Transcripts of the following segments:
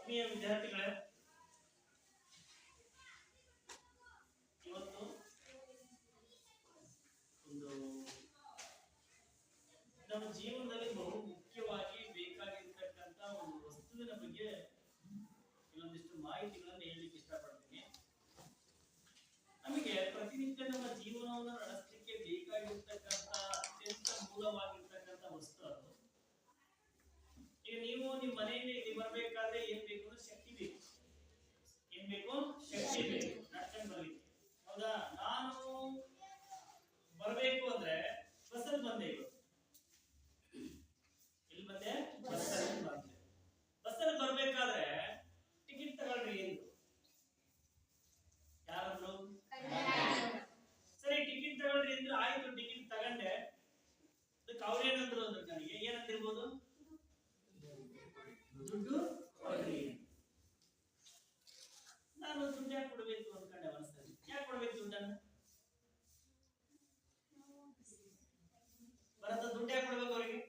ಆತ್ಮೀಯ ವಿದ್ಯಾರ್ಥಿಗಳೇ, ಇವತ್ತು ಒಂದು ನಮ್ಮ ಜೀವನದಲ್ಲಿ ಬಹು ಮುಖ್ಯವಾಗಿ ಬೇಕಾಗಿರ್ತಕ್ಕಂಥ ಒಂದು ವಸ್ತುವಿನ ಬಗ್ಗೆ ಕೆಲವೊಂದಿಷ್ಟು ಮಾಹಿತಿಗಳನ್ನು ಹೇಳಲಿಕ್ಕೆ ಇಷ್ಟಪಡ್ತೀನಿ. ನಮಗೆ ಪ್ರತಿನಿತ್ಯ ನಮ್ಮ ಜೀವನವನ್ನು ನಡೆಸಲಿಕ್ಕೆ ಬೇಕಾಗಿರ್ತಕ್ಕಂಥ ಅತ್ಯಂತ ಮೂಲವಾಗಿರ್ತಕ್ಕಂಥ ವಸ್ತು ಅದು. ಈಗ ನೀವು ನಿಮ್ಮ ಮನೆಯಿಂದ ಇಲ್ಲಿ ಬರಬೇಕಾದ್ರೆ ಏನ್ ಬೇಕು ಅಂದ್ರೆ ಶಕ್ತಿ ಬೇಕು. ಏನ್ ಬೇಕು? ಶಕ್ತಿ ಬೇಕು ನಡ್ಕೊಂಡು ಬರ್ಲಿಕ್ಕೆ. ಹೌದಾ? ನಾನು ಬರಬೇಕು ಅಂದ್ರೆ ಬಸ್ಸಲ್ಲಿ ಬಂದೆ. ಇಲ್ಲಿ ಬಂದೆ, ಬಸ್ಸಲ್ಲಿ ಬಂದೆ. ಬಸ್ಸಲ್ಲಿ ಬರ್ಬೇಕಾದ್ರೆ ಟಿಕೆಟ್ ತಗೊಳ್ರಿ ಎಂದು ಯಾರಂದ್ರು? ಸರಿ, ಟಿಕೆಟ್ ತಗೊಳ್ರಿ ಅಂದ್ರೆ ಆಯ್ತು, ಟಿಕೆಟ್ ತಗೊಂಡೆ. ಅದಕ್ಕೆ ಅವ್ರೇನಂದ್ರು ಅಂದ್ರೆ ನನಗೆ ಏನಂತಿರ್ಬೋದು? ದುಡ್ಡು ಕೊಡ್ರಿ. ನಾನು ದುಡ್ಡು ಯಾಕೆ ಕೊಡ್ಬೇಕು ಅನ್ಕೊಂಡೆ ಮನಸ್ಸಲ್ಲಿ. ಯಾಕೆ ಕೊಡ್ಬೇಕು ದುಡ್ಡನ್ನು? ಬರತ್ತ ದುಡ್ಡು ಯಾಕೆ ಕೊಡ್ಬೇಕು ಅವರಿಗೆ?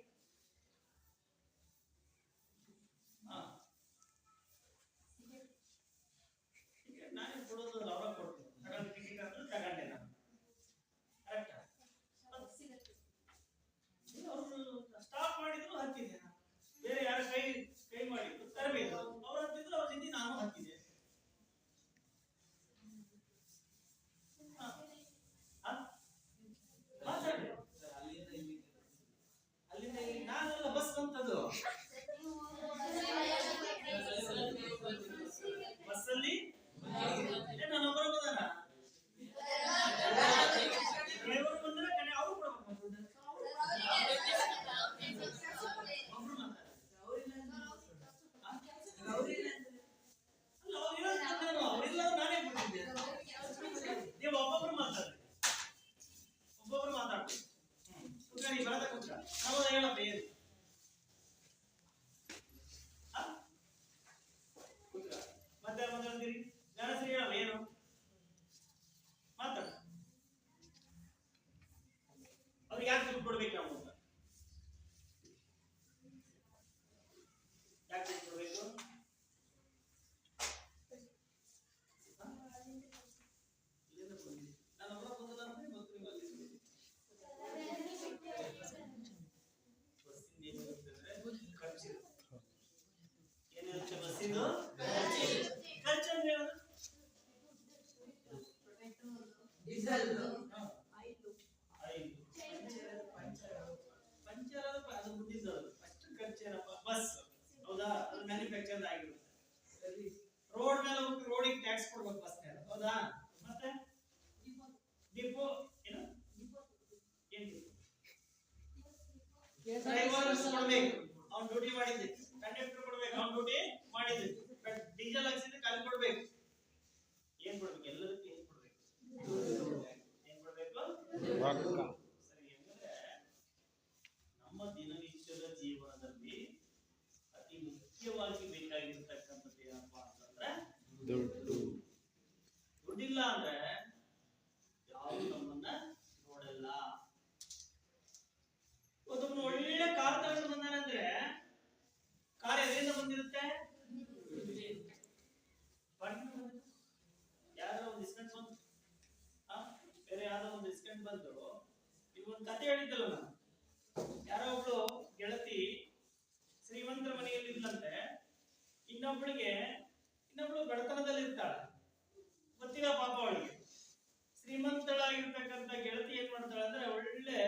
ನಾನೇ ಕೊಡೋದು ಅವ್ರ ಕೊಡ್ತೀನಿ. ತಗೊಂಡು ಟಿಕೆಟ್ ಅಂದ್ರೆ ತಗೊಂಡೆ ನಾನು. ಕರೆಕ್ಟಾ? ಅವರು ಸ್ಟಾಪ್ ಮಾಡಿದ್ರು ಹತ್ತಿದೆ. ಬೇರೆ ಯಾರ ಕೈ ಮಾಡಿದ್ರು ತರಬೇಕು. ಅವ್ರು ಹತ್ತಿದ್ರು, ಅವ್ರ ಜೊತೆ ನಾನು ಹತ್ತಿದೆ. ಮಾತಾಡಿ. ಅಲ್ಲಿಂದ ಇಲ್ಲಿ ನಾನೆಲ್ಲ ಬಸ್ ಬಂತದ್ದು. ಬಸ್ಸಲ್ಲಿ ನಾನು ಒಬ್ಬರ ಬಂದಾನ. ಡ್ರೈವರ್ ಬಂದ್ರೆ ಕಡೆ ಅವ್ರು ಕೊಡ್ಬೇಕು. ಅವರೆಲ್ಲ ನಾನೇ ಕೊಟ್ಟಿದ್ದೆ. ನೀವು ಒಬ್ಬೊಬ್ರು ಮಾತಾಡ್ರಿ, ಒಬ್ಬೊಬ್ರು ಮಾತಾಡ್ರಿ. ಕುತ್ಕೊಳ್ಳಿ, ಬರದ ಕುತ್ಕ. ನಾವು ಹೇಳಪ್ಪ ಏನು ಕುತ್ಕ. ಮತ್ತೆ ಮಾತಾಡ್ತೀರಿ ಗಣಸರಿ ಹೇಳಪ್ಪ ಏನು ಮಾತಾಡ. ಅವ್ರಿಗೆ ಯಾಕೆ ದುಡ್ಡು ಕೊಡ್ಬೇಕು ನಾವು ಅಂತ? ಯಾಕೆ ದುಡ್ಡು ಕೊಡ್ಬೇಕು? ಏನಿರುತ್ತೆ ಬಸ್ಸಿಂದು ಖರ್ಚು ಅಂದ್ರೆ ಏನು? ಡೀಸೆಲ್, ಪಂಚರ್ ಅದು ಡೀಸೆಲ್ ಅಷ್ಟು ಖರ್ಚೇನಪ್ಪ. ಬಸ್ ಹೌದಾ? ಅದು ಮ್ಯಾನುಫ್ಯಾಕ್ಚರ್ ಆಗಿರುತ್ತೆ. ರೋಡ್ ಮೇಲೆ ಹೋಗಿ ರೋಡಿಗೆ ಟ್ಯಾಕ್ಸ್ ಕೊಡ್ಬೇಕು ಬಸ್ ಮೇಲೆ. ಹೌದಾ? ಮತ್ತೆ ಡಿಪೋ ಏನು? ಡ್ರೈವರ್ ಕೊಡ್ಬೇಕು, ಅವ್ನು ಡ್ಯೂಟಿ ಮಾಡಿದ್ದೆ. ಕಂಡಕ್ಟರ್ ಕೊಡ್ಬೇಕು, ಅವ್ನು ಡ್ಯೂಟಿ ಮಾಡಿದ್ದೆ. ಡೀಸೆಲ್ ಹಾಕ್ಸಿದ್ರೆ ಅಲ್ಲಿ ಕೊಡ್ಬೇಕು. ಏನ್ ಕೊಡ್ಬೇಕು? ಎಲ್ಲದಕ್ಕೂ ಏನ್ ಕೊಡ್ಬೇಕು? ಏನ್ ಕೊಡ್ಬೇಕು? ಸರಿ. ಅಂದ್ರೆ ನಮ್ಮ ದಿನನಿತ್ಯದ ಜೀವನದಲ್ಲಿ ಅತಿ ಮುಖ್ಯವಾಗಿ ಬೇಕಾಗಿರ್ತಕ್ಕಂಥದ್ದು ಏನಪ್ಪಾ ಅಂತಂದ್ರೆ ದುಡ್ಡು. ದುಡ್ಡಿಲ್ಲ ಅಂದ್ರೆ ಯಾರು ನಮ್ಮನ್ನ ನೋಡಲ್ಲ. ಒಬ್ಬನು ಒಳ್ಳೆ ಕಾರ್ ತಗೊಂಡು ಬಂದಾನಂದ್ರೆ ಕಾರ್ ಎಲ್ಲಿಂದ ಬಂದಿರುತ್ತೆ? ಯಾರೋ ಒಂದು ಇಸ್ಕೊಂಡು ಬಂದು ಬೇರೆ ಯಾರೋ ಒಂದು ಇಸ್ಕೊಂಡು ಬಂದು ಈಗ ಒಂದು ಕತೆ ಹೇಳಿದ್ದಲ್ಲ ನಾನು. ಯಾರೋ ಒಬ್ಳು ಗೆಳತಿ ಶ್ರೀಮಂತರ ಮನೆಯಲ್ಲಿ ಇದ್ಲಂತೆ. ಇನ್ನೊಬ್ಳು ಬಡತನದಲ್ಲಿ ಇರ್ತಾಳೆ. ಗೊತ್ತಿಲ್ಲ ಪಾಪ ಅವಳಿಗೆ. ಶ್ರೀಮಂತಳಾಗಿರ್ತಕ್ಕಂಥ ಗೆಳತಿ ಏನ್ ಮಾಡ್ತಾಳೆ ಅಂದ್ರೆ ಒಳ್ಳೆ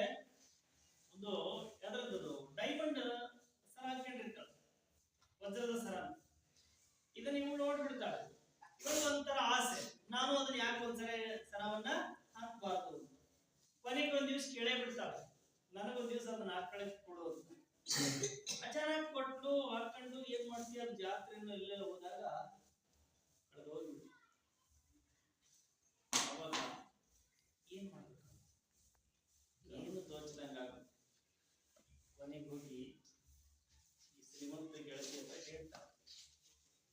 ಒಂದು ಯಾವ್ದು ಡೈಮಂಡ್ ಸರ ಹಾಕೊಂಡಿರ್ತಾಳೆ, ವಜ್ರದ ಸರ. ಇದನ್ನ ಇವಳು ನೋಡ್ಬಿಡ್ತಾಳೆ. ಇವಳು ಒಂಥರ ಆಸೆ, ನಾನು ಅದನ್ನ ಯಾಕೆ ಒಂದ್ಸಲ ಸರವನ್ನ ಹಾಕ್ಬಾರ್ದು. ಕೊನೆಗೆ ಒಂದ್ ದಿವ್ಸ ಕೇಳೇ ಬಿಡ್ತಾಳೆ, ನನಗೊಂದ್ ದಿವ್ಸ ಅದನ್ನ ಹಾಕೊಳ್ಳಕ್ ಕೊಡೋದು. ಅಚಾನಕ್ ಕೊಟ್ಟು ಹಾಕೊಂಡು ಏನ್ ಮಾಡ್ತೀಯ, ಅದು ಜಾತ್ರೆಯನ್ನು ಎಲ್ಲೆಲ್ಲ ಹೋದಾಗ ಕಳೆದೋಗ್ಬಿಡ್ತೀವಿ. ಅವಾಗ ಏನ್ ಮಾಡ್ಬೇಕು? ಏನು ತೋಚದಂಗಾಗುತ್ತೆ. ಕೊನೆಗೆ ಹೋಗಿ ಈ ಶ್ರೀಮಂತ ಗೆಳತಿ ಅಂತ ಹೇಳ್ತಾಳೆ,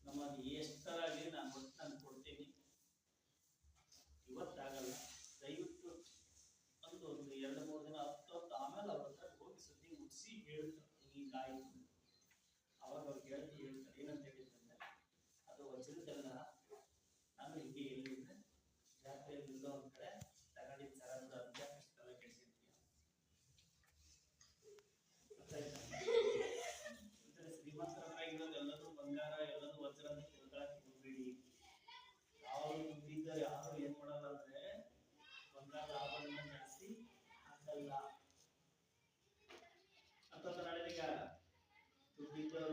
ನಮ್ಮದು ಎಷ್ಟರಾಗಿ ನಾನು ಒಟ್ಟು ನಾನು ಕೊಡ್ತೀನಿ, ಇವತ್ತಾಗಲ್ಲ, ದಯವಿಟ್ಟು ಒಂದು 2-3 ದಿನ ಹತ್ತು ಆಮೇಲೆ ಅವ್ರ ಹತ್ರ ಹೋಗಿ ಸುದ್ದಿ ಮುಗಿಸಿ ಹೇಳ್ತಾರೆ ಹೀಗಾಯ್ತು. ಅವಾಗ ಅವ್ರು ಗೆಳತಿ ಹೇಳ್ತಾರೆ ಏನಂತ ಹೇಳಿದ್ರೆ,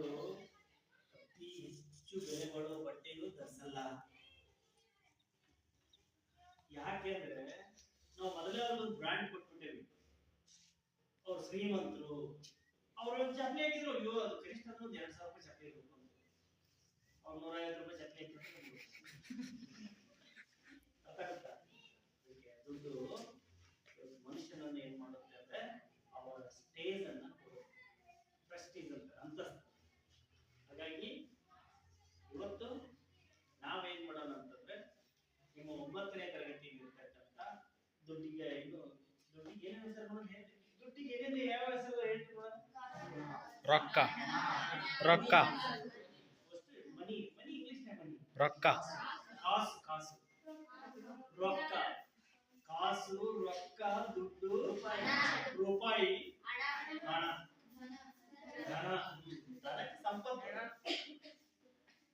ಅವರು ಅತಿ ಹೆಚ್ಚು ಬೆಲೆ ಬಾಳುವ ಬಟ್ಟೆಗಳು ಧರಿಸಲ್ಲ. ಯಾಕೆಂದ್ರೆ ನಾವು ಮೊದಲೇ ಅವ್ರಿಗೊಂದು ಬ್ರ್ಯಾಂಡ್ ಕೊಟ್ಬಿಟ್ಟೇವಿ. ಅವ್ರು ಶ್ರೀಮಂತರು, ಅವ್ರ ಒಂದು ಚಪ್ಪಲಿ ಹಾಕಿದ್ರು, ಅಯ್ಯೋ ಅದು ಕನಿಷ್ಠ ಅಂದ್ರೆ ಒಂದು 2,000 ರೂಪಾಯಿ ಚಪ್ಪಲಿ ಇರ್ಬೇಕು ಅಂತ. ಅವ್ರು 150 ರೂಪಾಯಿ ಚಪ್ಪಲಿ ಹಾಕಿದ್ರು. ಅರ್ಥಾಗುತ್ತಾ? ದುಡ್ಡು ಮನುಷ್ಯನನ್ನು ಏನ್ ಮಾಡುತ್ತೆ ಅಂದ್ರೆ ಅವರ ಸ್ಟೇಜ್ ಅನ್ನ ಪ್ರೆಸ್ಟೀಜ್ ಅಂತ ಅಂತಸ್ತು. ಹಾಗಾಗಿ ಇವತ್ತು ನಾವೇನ್ ಮಾಡೋಣ ಅಂತಂದ್ರೆ, ನಿಮ್ಮ 9ನೇ ತರಗತಿಯಲ್ಲಿ ಇರ್ತಕ್ಕಂಥ ದುಡ್ಡಿಗೆ ಏನೇನು ಹೆಸರು ಹೇಳ್ತೀವಿ, ದುಡ್ಡಿಗೆ ಏನೇನು ಯಾವ ಹೆಸರು ಹೇಳ್ತೀವಿ? ರೊಕ್ಕ. ರೊಕ್ಕ. ಮನಿ. ಮನಿ ಇಂಗ್ಲಿಷ್ ಮನಿ. ರೊಕ್ಕ. ಕಾಸು. ಕಾಸು. ರೊಕ್ಕ. ಕಾಸು, ರೊಕ್ಕ, ದುಡ್ಡು, ರೂಪಾಯಿ, ಹಣ. ಧನಕ್ಕೆ ಸಂಪತ್ತು.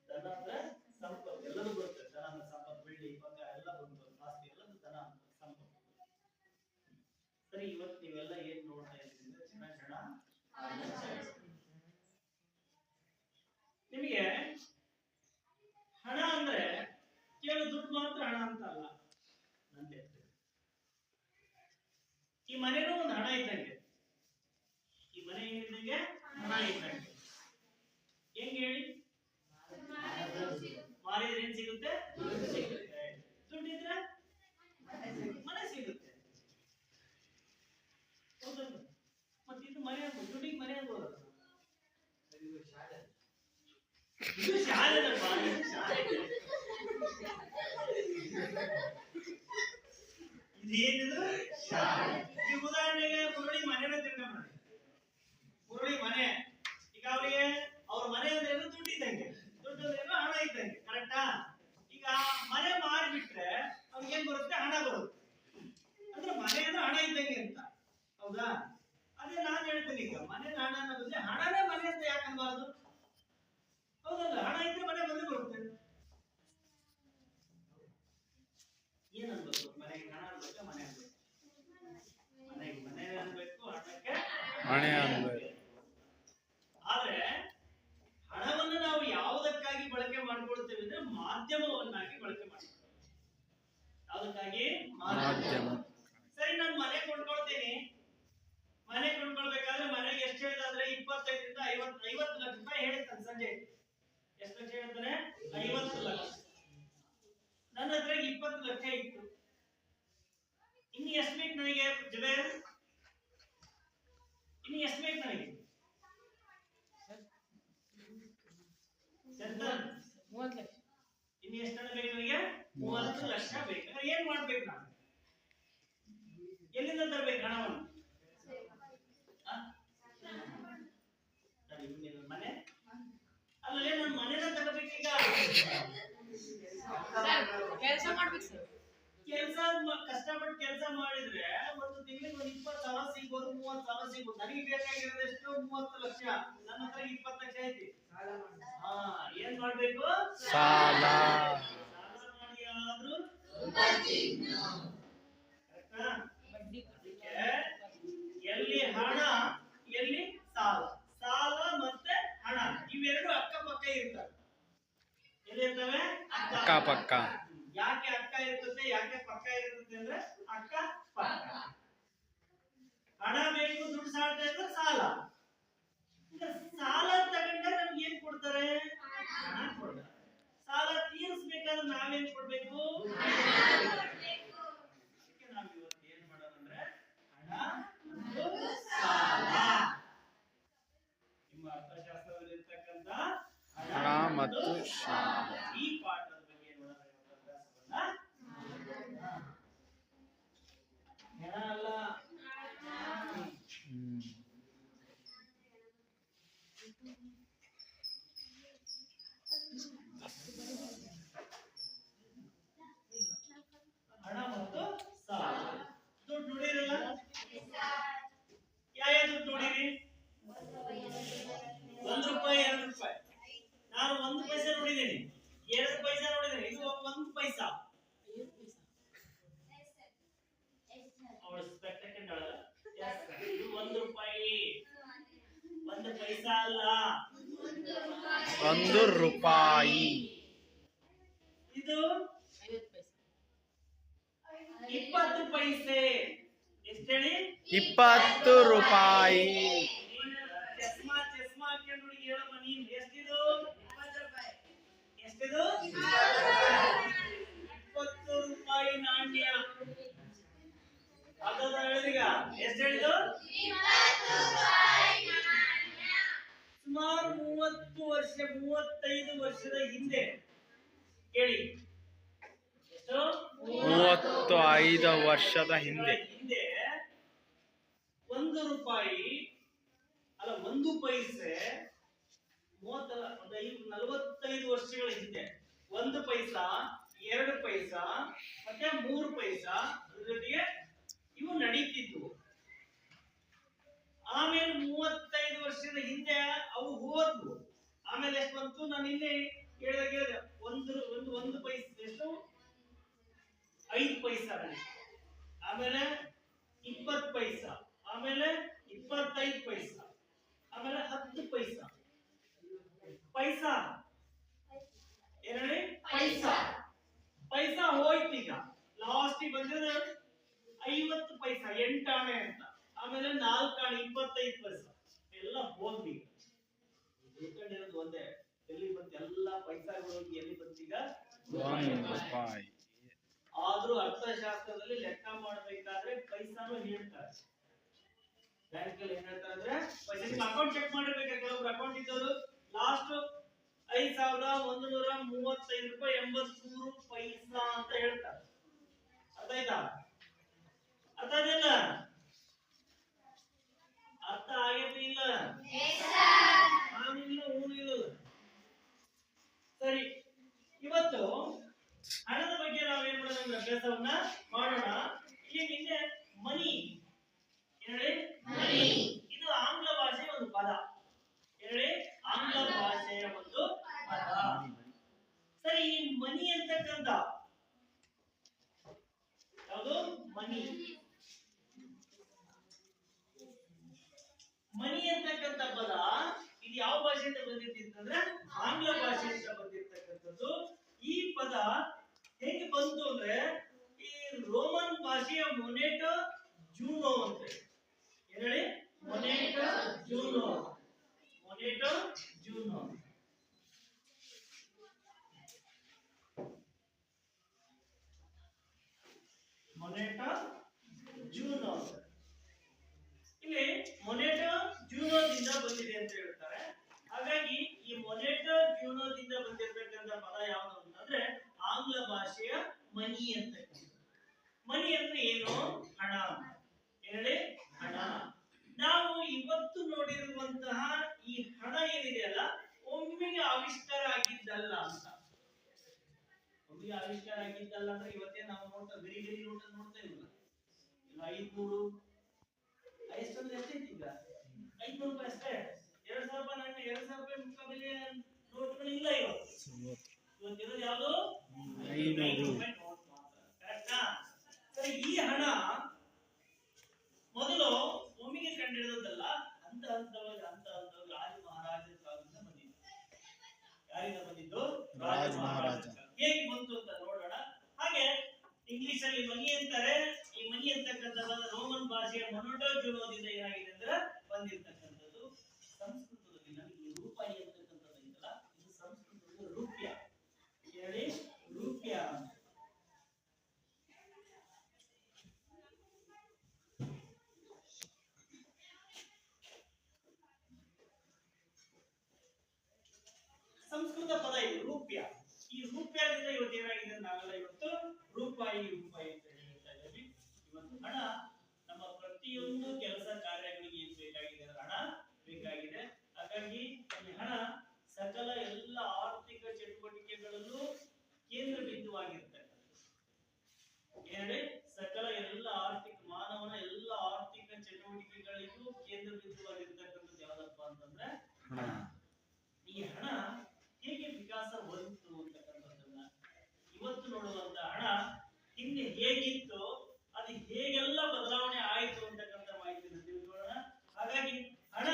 ಧನ ಅಂದ್ರೆ ಸಂಪತ್ತು, ಎಲ್ಲರೂ ಬರುತ್ತೆ. ಧನ ಅಂದ್ರೆ ಸಂಪತ್ತು, ಬೆಳ್ಳಿ, ಬಂಗಾರ ಎಲ್ಲ ಬಂತು, ಆಸ್ತಿ ಎಲ್ಲದು ಧನ ಸಂಪತ್ತು. ಸರಿ, ಇವತ್ತು ನೀವೆಲ್ಲ ಏನ್ ನೋಡ್ತಾ ಇದ್ದೀರಿ ಅಂದ್ರೆ ಕ್ಷಣ ನಿಮಗೆ ಹಣ ಅಂದ್ರೆ ಕೇವಲ ದುಡ್ಡು ಮಾತ್ರ ಹಣ ಅಂತ ಅಲ್ಲ. ನಂದೆ ಈ ಮನೆನೂ ಒಂದು ಹಣ ಇದ್ದಂಗೆ. ಈ ಮನೆ ಏನಿದ್ದಂಗೆ ಹಣ ಇದ್ದಂಗೆ. ಹೆಂಗೆ ಹೇಳಿ? ಮಾರಿದ್ರೆ ಏನ್ ಸಿಗುತ್ತೆ? ದುಡ್ಡು ಸಿಗುತ್ತೆ. ದುಡ್ಡಿದ್ರೆ ಮನೆ ಸಿಗುತ್ತೆ. ಮತ್ತೆ ಇದು ಮನೆ ಅನ್ಬೋದು, ದುಡ್ಡಿಗೆ ಮನೆ ಅನ್ಬೋದು. ಇದು ಶಾಲೆ. ಇದೇನಿದು? ಈ ಉದಾಹರಣೆಗೆ ಮುರಳಿ ಮನೆನ ತಿಳ್ಕೊಂಡ್ರೆ, ಮುರಳಿ ಮನೆ, ಈಗ ಅವರಿಗೆ ಅವ್ರ ಮನೆ ಅಂದ್ರೆ ದುಡ್ಡು ಇದ್ದಂಗೆ, ದುಡ್ಡು ಅಂದ್ರೆ ಹಣ ಇದ್ದಂಗೆ. ಕರೆಕ್ಟಾ? ಈಗ ಮನೆ ಮಾರಿಬಿಟ್ರೆ ಅವ್ರಿಗೆ ಏನ್ ಬರುತ್ತೆ? ಹಣ ಬರುತ್ತೆ. ಅಂದ್ರೆ ಮನೆ ಅಂದ್ರೆ ಹಣ ಇದ್ದಂಗೆ ಅಂತ. ಹೌದಾ? ಅದೇ ನಾನು ಹೇಳ್ತೇನೆ, ಈಗ ಮನೆ ಹಣ ಅನ್ನೋದ್ರೆ ಹಣನೇ ಮನೆ ಅಂತ ಯಾಕನ್ಬಾರ್ದು? ಹೌದಲ್ಲ? ಹಣ ಇದ್ರೆ ಮನೆ ಬಂದು ಬರುತ್ತೆ. ಏನ್ ಅನ್ಬೇಕು? ಮನೆಗೆ ಹಣ ಅನ್ಬೇಕು, ಮನೆ ಅನ್ಬೇಕು. ಮನೆಗೆ ಮನೆ ಅನ್ಬೇಕು, ಹಣಕ್ಕೆ ಮನೆ ಅನ್ಬೇಕು. ಆದ್ರೆ ಹಣವನ್ನು ನಾವು ಯಾವುದಕ್ಕಾಗಿ ಬಳಕೆ ಮಾಡ್ಕೊಳ್ತೇವೆ ಅಂದ್ರೆ ಮಾಧ್ಯಮವನ್ನಾಗಿ ಬಳಕೆ ಮಾಡ್ಕೊಳ್ತೇವೆ. ಯಾವುದಕ್ಕಾಗಿ? ಮಾಧ್ಯಮ. ಸರಿ, ನಾನು ಮನೆ ಕೊಂಡ್ಕೊಳ್ತೀನಿ. ಮನೆ ಕೊಂಡ್ಕೊಳ್ಬೇಕಾದ್ರೆ ಮನೆಗೆ ಎಷ್ಟು ಹೇಳಿದ್ರೆ 25ರಿಂದ 50 ಲಕ್ಷ ರೂಪಾಯಿ ಹೇಳ್ತಾನೆ ಸಂಜೆ. ಎಷ್ಟು ಲಕ್ಷ ಹೇಳ್ತಾನೆ? 50 ಲಕ್ಷ. ನನ್ನ ಹತ್ರ 20 ಲಕ್ಷ ಇತ್ತು. ಇನ್ನು ಎಷ್ಟು ಬೇಕು ನನಗೆ ಜುಬೇರ್? ಇನ್ನು ಎಷ್ಟು ಬೇಕು ನನಗೆ? 30 ಲಕ್ಷ. ಇನ್ನು ಎಷ್ಟು ಹಣ ಬೇಕು ನನಗೆ? 30 ಲಕ್ಷ ಬೇಕು. ಏನ್ ಮಾಡ್ಬೇಕು ನಾನು? ಎಲ್ಲಿಂದ ತರಬೇಕು ಹಣವನ್ನು? ಮನೆ ಅಲ್ಲೇ ನಾನು ಮನೆನ ತಗೋಬೇಕೀಗ. ಕೆಲಸ ಮಾಡ್ಬೇಕು ಸರ್. ಕಷ್ಟಪಟ್ಟು ಕೆಲಸ ಮಾಡಿದ್ರೆ ಒಂದು ತಿಂಗಳಿಗೆ ಒಂದು 20,000 ಸಿಗ್ಬೋದು, 30,000 ಸಿಗ್ಬೋದು. ನನಗೆ ಬೇಕಾಗಿರೋದು ಎಷ್ಟು? 30 ಲಕ್ಷ. ನನ್ನ ಹತ್ರ 20 ಲಕ್ಷ ಐತಿ. ಏನ್ ಮಾಡ್ಬೇಕು? ಸಾಲ. ಸಾಲ ಮಾಡಿ ಆದ್ರೂ ಎಲ್ಲಿ ಹಣ ಎಲ್ಲಿ ಸಾಲ. ಸಾಲ ಮತ್ತೆ ಹಣ ಇವೆರಡು ಅಕ್ಕಪಕ್ಕ ಇರ್ತವೆ. ಎಲ್ಲಿರ್ತವೆ? ಅಕ್ಕಪಕ್ಕ. ಯಾಕೆ ಅಕ್ಕ ಇರ್ತದೆ, ಯಾಕೆ ಪಕ್ಕ ಇರ್ತದೆ ಅಂದ್ರೆ ಅಕ್ಕ ಪಕ್ಕ. ಹಣ ಬೇಕು, ದುಡ್ಡು ಸಾಲ್ತಾ ಇದ್ರೆ ಸಾಲ. ಸಾಲ ತಗೊಂಡ್ರೆ ನಮ್ಗೆ ಏನ್ ಕೊಡ್ತಾರೆ? ಹಣ ಕೊಡ್ತಾರೆ. ಸಾಲ ತೀರಿಸಬೇಕಾದ್ರೆ ನಾವೇನ್ ಕೊಡ್ಬೇಕು? ಅದಕ್ಕೆ ನಾವು ಇವತ್ತು ಏನ್ ಮಾಡೋಣ ಅಂದ್ರೆ ಹಣ ಮತ್ತು ಸಾಲ. ನಿಮ್ಮ ಅರ್ಥಶಾಸ್ತ್ರದಲ್ಲಿ ಇರ್ತಕ್ಕಂಥ ಹಣ ಮತ್ತು ಸಾಲ ಈ ಪಾಠದ ಬಗ್ಗೆ ನೋಡೋಣ. ಹಣ ಅಲ್ಲ, ಹಣ ಮತ್ತು ಸಾಲ. ದುಡ್ಡು ನೋಡಿರಲ್ಲ? ಯಾವ ದುಡ್ಡು ನೋಡಿರಿ? 1 ರೂಪಾಯಿ, 2 ರೂಪಾಯಿ. ನಾನು 1 ಪೈಸೆ ನೋಡಿದ್ದೀನಿ, 2 ಪೈಸೆ ನೋಡಿದ್ದೀನಿ. ಇದು 1 ಪೈಸಾ. ಅವಳು ಸ್ಪೆಕ್ಟಕಲ್ ಇದು 1 ರೂಪಾಯಿ, 1 ಪೈಸಾ ಅಲ್ಲ. 1 ರೂಪಾಯಿ. ಇದು 50 20 ಪೈಸೆ. ಪೈಸೆ. ಎಷ್ಟು ಹೇಳಿ? 20 ರೂಪಾಯಿ. ಚಸ್ಮಾ ಹಾಕ್ಕೊಂಡು ಹುಡುಗಿ ಹೇಳಮ್ಮ ನೀನು. ಎಷ್ಟಿದು? 20 ರೂಪಾಯಿ. ಎಷ್ಟಿದು? 20 ರೂಪಾಯಿ ನಾಣ್ಯ. ಅದದ ಹೇಳಿದೀಗ ಎಷ್ಟು ಹೇಳಿದು? ಸುಮಾರು 35 ವರ್ಷದ ಹಿಂದೆ ಕೇಳಿ. ಎಷ್ಟು? 35 ವರ್ಷದ ಹಿಂದೆ 1 ರೂಪಾಯಿ ಅಲ್ಲ 1 ಪೈಸೆ 45 ವರ್ಷಗಳ ಹಿಂದೆ 1 ಪೈಸಾ 2 ಪೈಸಾ ಮತ್ತೆ 3 ಪೈಸಾ ಜೊತೆಗೆ ಇವು ನಡೀತಿದ್ವು. ಆಮೇಲೆ 35 ವರ್ಷದ ಹಿಂದೆ ಅವು ಹೋದ್ವು. ಆಮೇಲೆ ಎಷ್ಟು ಬಂತು? ನಾನು ನಿನ್ನೆ ಹೇಳಿದೆ ಒಂದು ಪೈಸೆ ಎಷ್ಟು? 5 ಪೈಸಾ ನಡೀತು. ಆಮೇಲೆ 20 ಪೈಸಾ, ಆಮೇಲೆ 25 ಪೈಸಾ, ಆಮೇಲೆ 10 ಪೈಸಾ. ಪೈಸಾ ಏನೇಳಿ? ಪೈಸಾ ಹೋಯ್ತು. ಈಗ ಲಾಸ್ಟ್ ಬಂದಿದೆ 50 ಪೈಸಾ 8 ಆಣೆ ಅಂತ. ಆಮೇಲೆ 4 ಆಣೆ 25 ಪೈಸಾ ಎಲ್ಲ ಹೋದ್ವಿ. ಉಳ್ಕೊಂಡಿರೋದು ಒಂದೇ. ಎಲ್ಲಿ ಬಂತು? ಎಲ್ಲ ಪೈಸಾಗಳು ಎಲ್ಲಿ ಬಂತೀಗ? 1 ರೂಪಾಯಿ. ಆದ್ರೂ ಅರ್ಥಶಾಸ್ತ್ರದಲ್ಲಿ ಲೆಕ್ಕ ಮಾಡಬೇಕಾದ್ರೆ ಪೈಸಾನು ಹೇಳ್ತಾರೆ. ಬ್ಯಾಂಕ್ ಅಲ್ಲಿ ಏನ್ ಹೇಳ್ತಾರೆ ಅಂದ್ರೆ ಪೈಸಾ ಅಕೌಂಟ್ ಚೆಕ್ ಮಾಡಿರ್ಬೇಕಾದ್ರೆ ಕೆಲವೊಬ್ರು ಅಕೌಂಟ್ ಇದ್ದವರು ಲಾಸ್ಟ್ 5135 ರೂಪಾಯಿ 83 ಪೈಸಾ ಅಂತ ಹೇಳ್ತಾರೆ. ಅರ್ಥ ಆಯ್ತಾ? ಅರ್ಥ ಆಗಿಲ್ಲ? ಅರ್ಥ ಆಗೈತಿ ಇಲ್ಲ? ಇಲ್ಲ. ಸರಿ, ಇವತ್ತು ಹಣದ ಬಗ್ಗೆ ನಾವೇನ್ ಮಾಡೋಣ ಅಂದ್ರೆ ಅಭ್ಯಾಸವನ್ನ ಮಾಡೋಣ. ಇಲ್ಲಿ ನಿನ್ನೆ ಮನಿ ಹೇಳಿ. ಇದು ಆಂಗ್ಲ ಭಾಷೆಯ ಒಂದು ಪದ. ಹೇಳಿ, ಆಂಗ್ಲ ಭಾಷೆಯ ಒಂದು ಪದ. ಸರಿ, ಈ ಮನಿ ಅಂತಕ್ಕಂಥ ಯಾವುದು? ಮನಿ ಅಂತಕ್ಕಂಥ ಪದ ಇದು ಯಾವ ಭಾಷೆಯಿಂದ ಬಂದಿರ್ತಂದ್ರೆ ಆಂಗ್ಲ ಭಾಷೆಯಿಂದ ಬಂದಿರ್ತಕ್ಕಂಥದ್ದು. ಈ ಪದ ಹೇಗೆ ಬಂತು ಅಂದ್ರೆ ಈ ರೋಮನ್ ಭಾಷೆಯ ಮೊನೆಟೋ ಜೂನೋ ಅಂತ ಹೇಳಿ. ಮೊನೆಟೋ ಜೂನೋ ಇಲ್ಲಿ ಮೊನೆಟೋ ಜೂನೋದಿಂದ ಬಂದಿದೆ ಅಂತ ಹೇಳ್ತಾರೆ. ಹಾಗಾಗಿ ಈ ಮೊನೆಟೋ ಜೂನೋದಿಂದ ಬಂದಿರತಕ್ಕಂಥ ಪದ ಯಾವುದು ಅಂತಂದ್ರೆ ಆಂಗ್ಲ ಭಾಷೆಯ ಮನಿ ಅಂತ. ಮನಿ ಅಂದ್ರೆ ಏನು? ಹಣ. ಹೇಳಿ, ಹಣ. ನಾವು ಇವತ್ತು ನೋಡಿರುವಂತಹ ಈ ಹಣ ಏನಿದೆಯಲ್ಲ ಒಮ್ಮೆಗೆ ಆವಿಷ್ಕಾರ ಆಗಿದ್ದಲ್ಲ ಅಂತ. ಒಮ್ಮೆಗೆ ಆವಿಷ್ಕಾರ ಆಗಿದ್ದಲ್ಲ ಅಂದ್ರೆ ಇವತ್ತೇ ನಾವು ಗರಿ ನೋಟ ನೋಡ್ತಾ ಇಲ್ಲ. 500 ಎಷ್ಟೊಂದು ಎಷ್ಟೈತಿ ಈಗ? 500 ರೂಪಾಯಿ ಅಷ್ಟೇ. 2000 ರೂಪಾಯಿ ನನ್ನ 2000 ರೂಪಾಯಿ ಮುಖಾಬೆಲೆ ನೋಟ್ಗಳು ಇಲ್ಲ ಇವತ್ತಿರೋದು ಯಾವುದು? 500 ರೂಪಾಯಿ ನೋಟ್ ಮಾತ್ರ. ಕರೆಕ್ಟಾ? ಸರಿ, ಈ ಹಣ ಮೊದಲು ಒಮ್ಮೆಗೆ ಕಂಡಿಡಿದಲ್ಲ, ಹಂತ ಹಂತವಾಗಿ ರಾಜ ಮಹಾರಾಜರ ಕಾಲದಿಂದ ಬಂದಿದ್ದು. ಯಾರಿಂದ ಬಂದಿದ್ದು? ರಾಜ ಮಹಾರಾಜ. ಹೇಗೆ ಬಂತು ಅಂತ ನೋಡೋಣ. ಹಾಗೆ ಇಂಗ್ಲಿಷ್ ಅಲ್ಲಿ ಮನಿ ಅಂತಾರೆ. ಈ ಮನಿ ಅಂತಕ್ಕಂಥದ್ದು ರೋಮನ್ ಭಾಷೆಯ ಮೊನೊಟೋ ಜೂನೋದಿಂದ ಏನಾಗಿದೆ ಅಂದ್ರೆ ಬಂದಿರತಕ್ಕಂಥದ್ದು. ಸಂಸ್ಕೃತದಲ್ಲಿ ನಮಗೆ ಈ ರೂಪಾಯಿ ಅಂತಕ್ಕಂಥದ್ದು ಇದಲ್ಲ, ಇದು ಸಂಸ್ಕೃತದಲ್ಲಿ ರೂಪ್ಯ. ಹೇಳಿ, ರೂಪ್ಯ. ಸಂಸ್ಕೃತ ಪದ ಇದು ರೂಪ್ಯ. ಈ ರೂಪ್ಯದಿಂದ ಇವತ್ತು ಏನಾಗಿದೆ? ನಾವೆಲ್ಲ ಇವತ್ತು ರೂಪಾಯಿ ಅಂತ ಹೇಳ್ತಾ ಇದ್ದೀವಿ. ಇವತ್ತು ಹಣ ನಮ್ಮ ಪ್ರತಿಯೊಂದು ಕೆಲಸ ಕಾರ್ಯಗಳಿಗೆ ಏನ್ ಬೇಕಾಗಿದೆ? ಹಣ ಬೇಕಾಗಿದೆ. ಹಾಗಾಗಿ ಈ ಹಣ ಸಕಲ ಎಲ್ಲ ಆರ್ಥಿಕ ಚಟುವಟಿಕೆಗಳಲ್ಲೂ ಕೇಂದ್ರ ಬಿಂದುವಾಗಿರ್ತಕ್ಕಂಥದ್ದು. ಹೇಳಿ, ಸಕಲ ಎಲ್ಲ ಮಾನವನ ಎಲ್ಲ ಆರ್ಥಿಕ ಚಟುವಟಿಕೆಗಳಿಗೂ ಕೇಂದ್ರ ಬಿಂದುವಾಗಿರ್ತಕ್ಕಂಥದ್ದು ಯಾವ್ದಪ್ಪ ಅಂತಂದ್ರೆ ಹಣ. ಈ ಹಣ ಹೇಗೆ ವಿಕಾಸ ಹೊಂದಿತು ಅಂತಕ್ಕಂಥದ್ದನ್ನ ಇವತ್ತು ನೋಡುವಂತ ಹಣ ಹಿಂದೆ ಹೇಗಿತ್ತು, ಅದು ಹೇಗೆಲ್ಲ ಬದಲಾವಣೆ ಆಯಿತು ಅಂತಕ್ಕಂಥ ಮಾಹಿತಿಯನ್ನು ತಿಳ್ಕೊಳ್ಳೋಣ. ಹಾಗಾಗಿ ಹಣ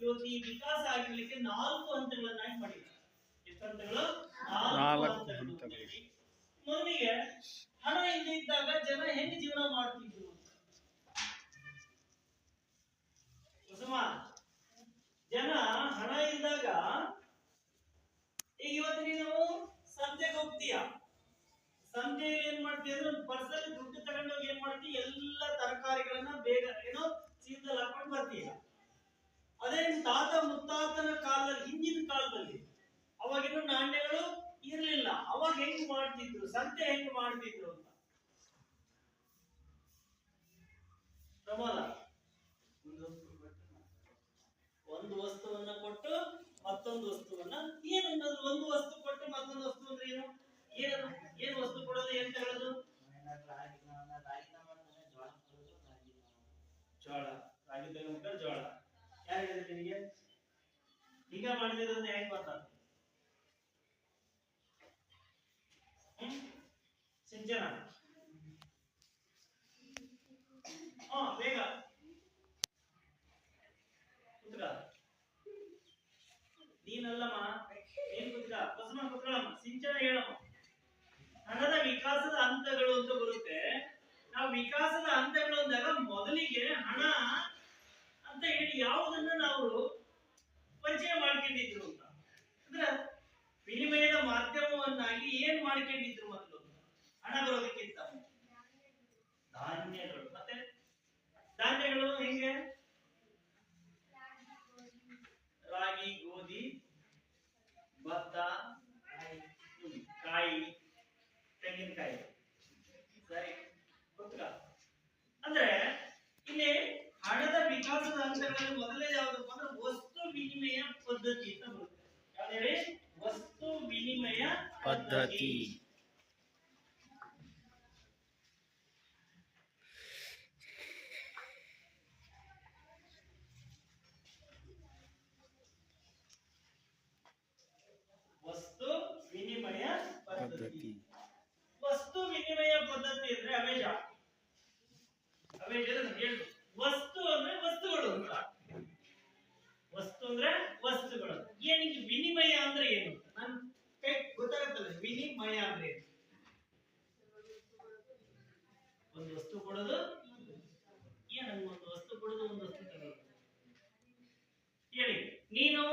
ಇವತ್ತು ಈ ವಿಕಾಸ ಆಗಿರ್ಲಿಕ್ಕೆ 4 ಹಂತಗಳನ್ನಾಗಿ ಮಾಡಿದ್ದಾರೆ. ಎಷ್ಟು ಹಂತಗಳು? ನಾಲ್ಕು ಹಂತಗಳು. ಹಂತಗಳು. ಮೊದಲಿಗೆ ಹಣ ಇದ್ದಾಗ ಜನ ಹೆಂಗೆ ಜೀವನ ಮಾಡ್ತಿದ್ರು? ಕುಸುಮ, ಜನ ಹಣ ಇದ್ದಾಗ ಈಗ ಇವತ್ತು ನೀನು ಸಂತೆಗೆ ಹೋಗ್ತೀಯ, ಸಂತೆಯಲ್ಲಿ ಏನ್ ಮಾಡ್ತೀಯ ಅಂದ್ರೆ ಒಂದು ಪರ್ಸಲ್ಲಿ ದುಡ್ಡು ತಗೊಂಡೋಗಿ ಏನ್ ಮಾಡ್ತೀಯ, ಎಲ್ಲ ತರಕಾರಿಗಳನ್ನ ಬೇಗ ಏನೋ ಚೀಲದಲ್ಲಿ ಹಾಕೊಂಡು ಬರ್ತೀಯ. ಅದೇ ನಿಮ್ ತಾತ ಮುತ್ತಾತನ ಕಾಲದಲ್ಲಿ, ಹಿಂದಿನ ಕಾಲದಲ್ಲಿ ಅವಾಗಿನ ನಾಣ್ಯಗಳು ಇರ್ಲಿಲ್ಲ. ಅವಾಗ ಹೆಂಗ್ ಮಾಡ್ತಿದ್ರು, ಸಂತೆ ಹೆಂಗ್ ಮಾಡ್ತಿದ್ರು ಅಂತ ಪ್ರಮೋದ, ಒಂದು ವಸ್ತುವನ್ನ ಕೊಟ್ಟು ಮತ್ತೊಂದು ವಸ್ತುವನ್ನ, ಏನನ್ನೋದು ಒಂದು ವಸ್ತು ಕೊಟ್ಟು ಮತ್ತೊಂದು ವಸ್ತು ಅಂದ್ರೆ ಏನು? ಏನದು? ಏನು ವಸ್ತು ಕೊಡೋದು? ಏನ್ ತಗೊಳ್ಳೋದು? ಜೋಳ, ರಾಗಿ ತಗೊಂಡ್ರೆ ಜೋಳ. ಯಾರು ಹೇಳಿದ್ರು ನಿನಗೆ? ಈಗ ಮಾಡಿದ್ರಿಂದ ಹೆಂಗ್ ಗೊತ್ತಾಗ್ತದೆ? ಸಿಂಚನ, ಬೇಗ ಕುತ್ಕ. ನೀನಲ್ಲಮ್ಮ, ಏನ್ ಕುತ್ಕ, ಕುಸುಮ ಕುತ್ಕೊಳ್ಳಮ್ಮ. ಸಿಂಚನ ಹೇಳಮ್ಮ. ಹಣದ ವಿಕಾಸದ ಹಂತಗಳು ಅಂತ ಬರುತ್ತೆ. ನಾವು ವಿಕಾಸದ ಹಂತಗಳು ಅಂದಾಗ ಮೊದಲಿಗೆ ಹಣ ಅಂತ ಹೇಳಿ ಯಾವುದನ್ನ ನಾವು ಪರಿಚಯ ಮಾಡ್ಕೊಂಡಿದ್ರು ಅಂತ ಅಂದ್ರೆ ವಿನಿಮಯದ ಮಾಧ್ಯಮವನ್ನಾಗಿ ಏನ್ ಮಾಡ್ಕೊಂಡಿದ್ರು ಮೊದಲು ಹಣ ಬರೋದಕ್ಕಿಂತ? ಧಾನ್ಯಗಳು. ಮತ್ತೆ ಧಾನ್ಯಗಳು ಹೆಂಗೆ? ರಾಗಿ, ಗೋಧಿ, ಭತ್ತ, ಕಾಯಿ, ತೆಂಗಿನಕಾಯಿ. ಸರಿ, ಗೊತ್ತ? ಅಂದ್ರೆ ಇಲ್ಲಿ ಹಣದ ವಿಕಾಸದ ಹಂತಗಳಲ್ಲಿ ಮೊದಲೇ ಯಾವ್ದಪ್ಪ ಅಂದ್ರೆ ವಸ್ತು ವಿನಿಮಯ ಪದ್ಧತಿ ಅಂತ ಬರುತ್ತೆ. ಯಾವ್ದು ಹೇಳಿ? ವಸ್ತು ವಿನಿಮಯ ಪದ್ಧತಿ. ವಸ್ತು ವಿನಿಮಯ ಪದ್ಧತಿ. ವಸ್ತು ವಿನಿಮಯ ಪದ್ಧತಿ ಅಂದ್ರೆ ಅವೇಜ. ಅವೇಜ ಹೇಳು. ವಸ್ತು ಅಂದ್ರೆ ವಸ್ತುಗಳು ಅಂತ. ವಸ್ತು ಅಂದ್ರೆ ವಸ್ತುಗಳು. ಏನಿಗೆ ವಿನಿಮಯ ಅಂದ್ರೆ ಏನು? ನನ್ ಕೈ ಗೊತ್ತಾಗುತ್ತಲ್ಲ ವಿನಿಮಯ ಅಂದ್ರೆ ಏನು? ಒಂದು ವಸ್ತು ಕೊಡೋದು, ಏನಂಗ ಒಂದು ವಸ್ತು ಕೊಡೋದು, ಒಂದು ವಸ್ತು ತಗೊಳ್ಳೋದು. ಹೇಳಿ, ನೀನು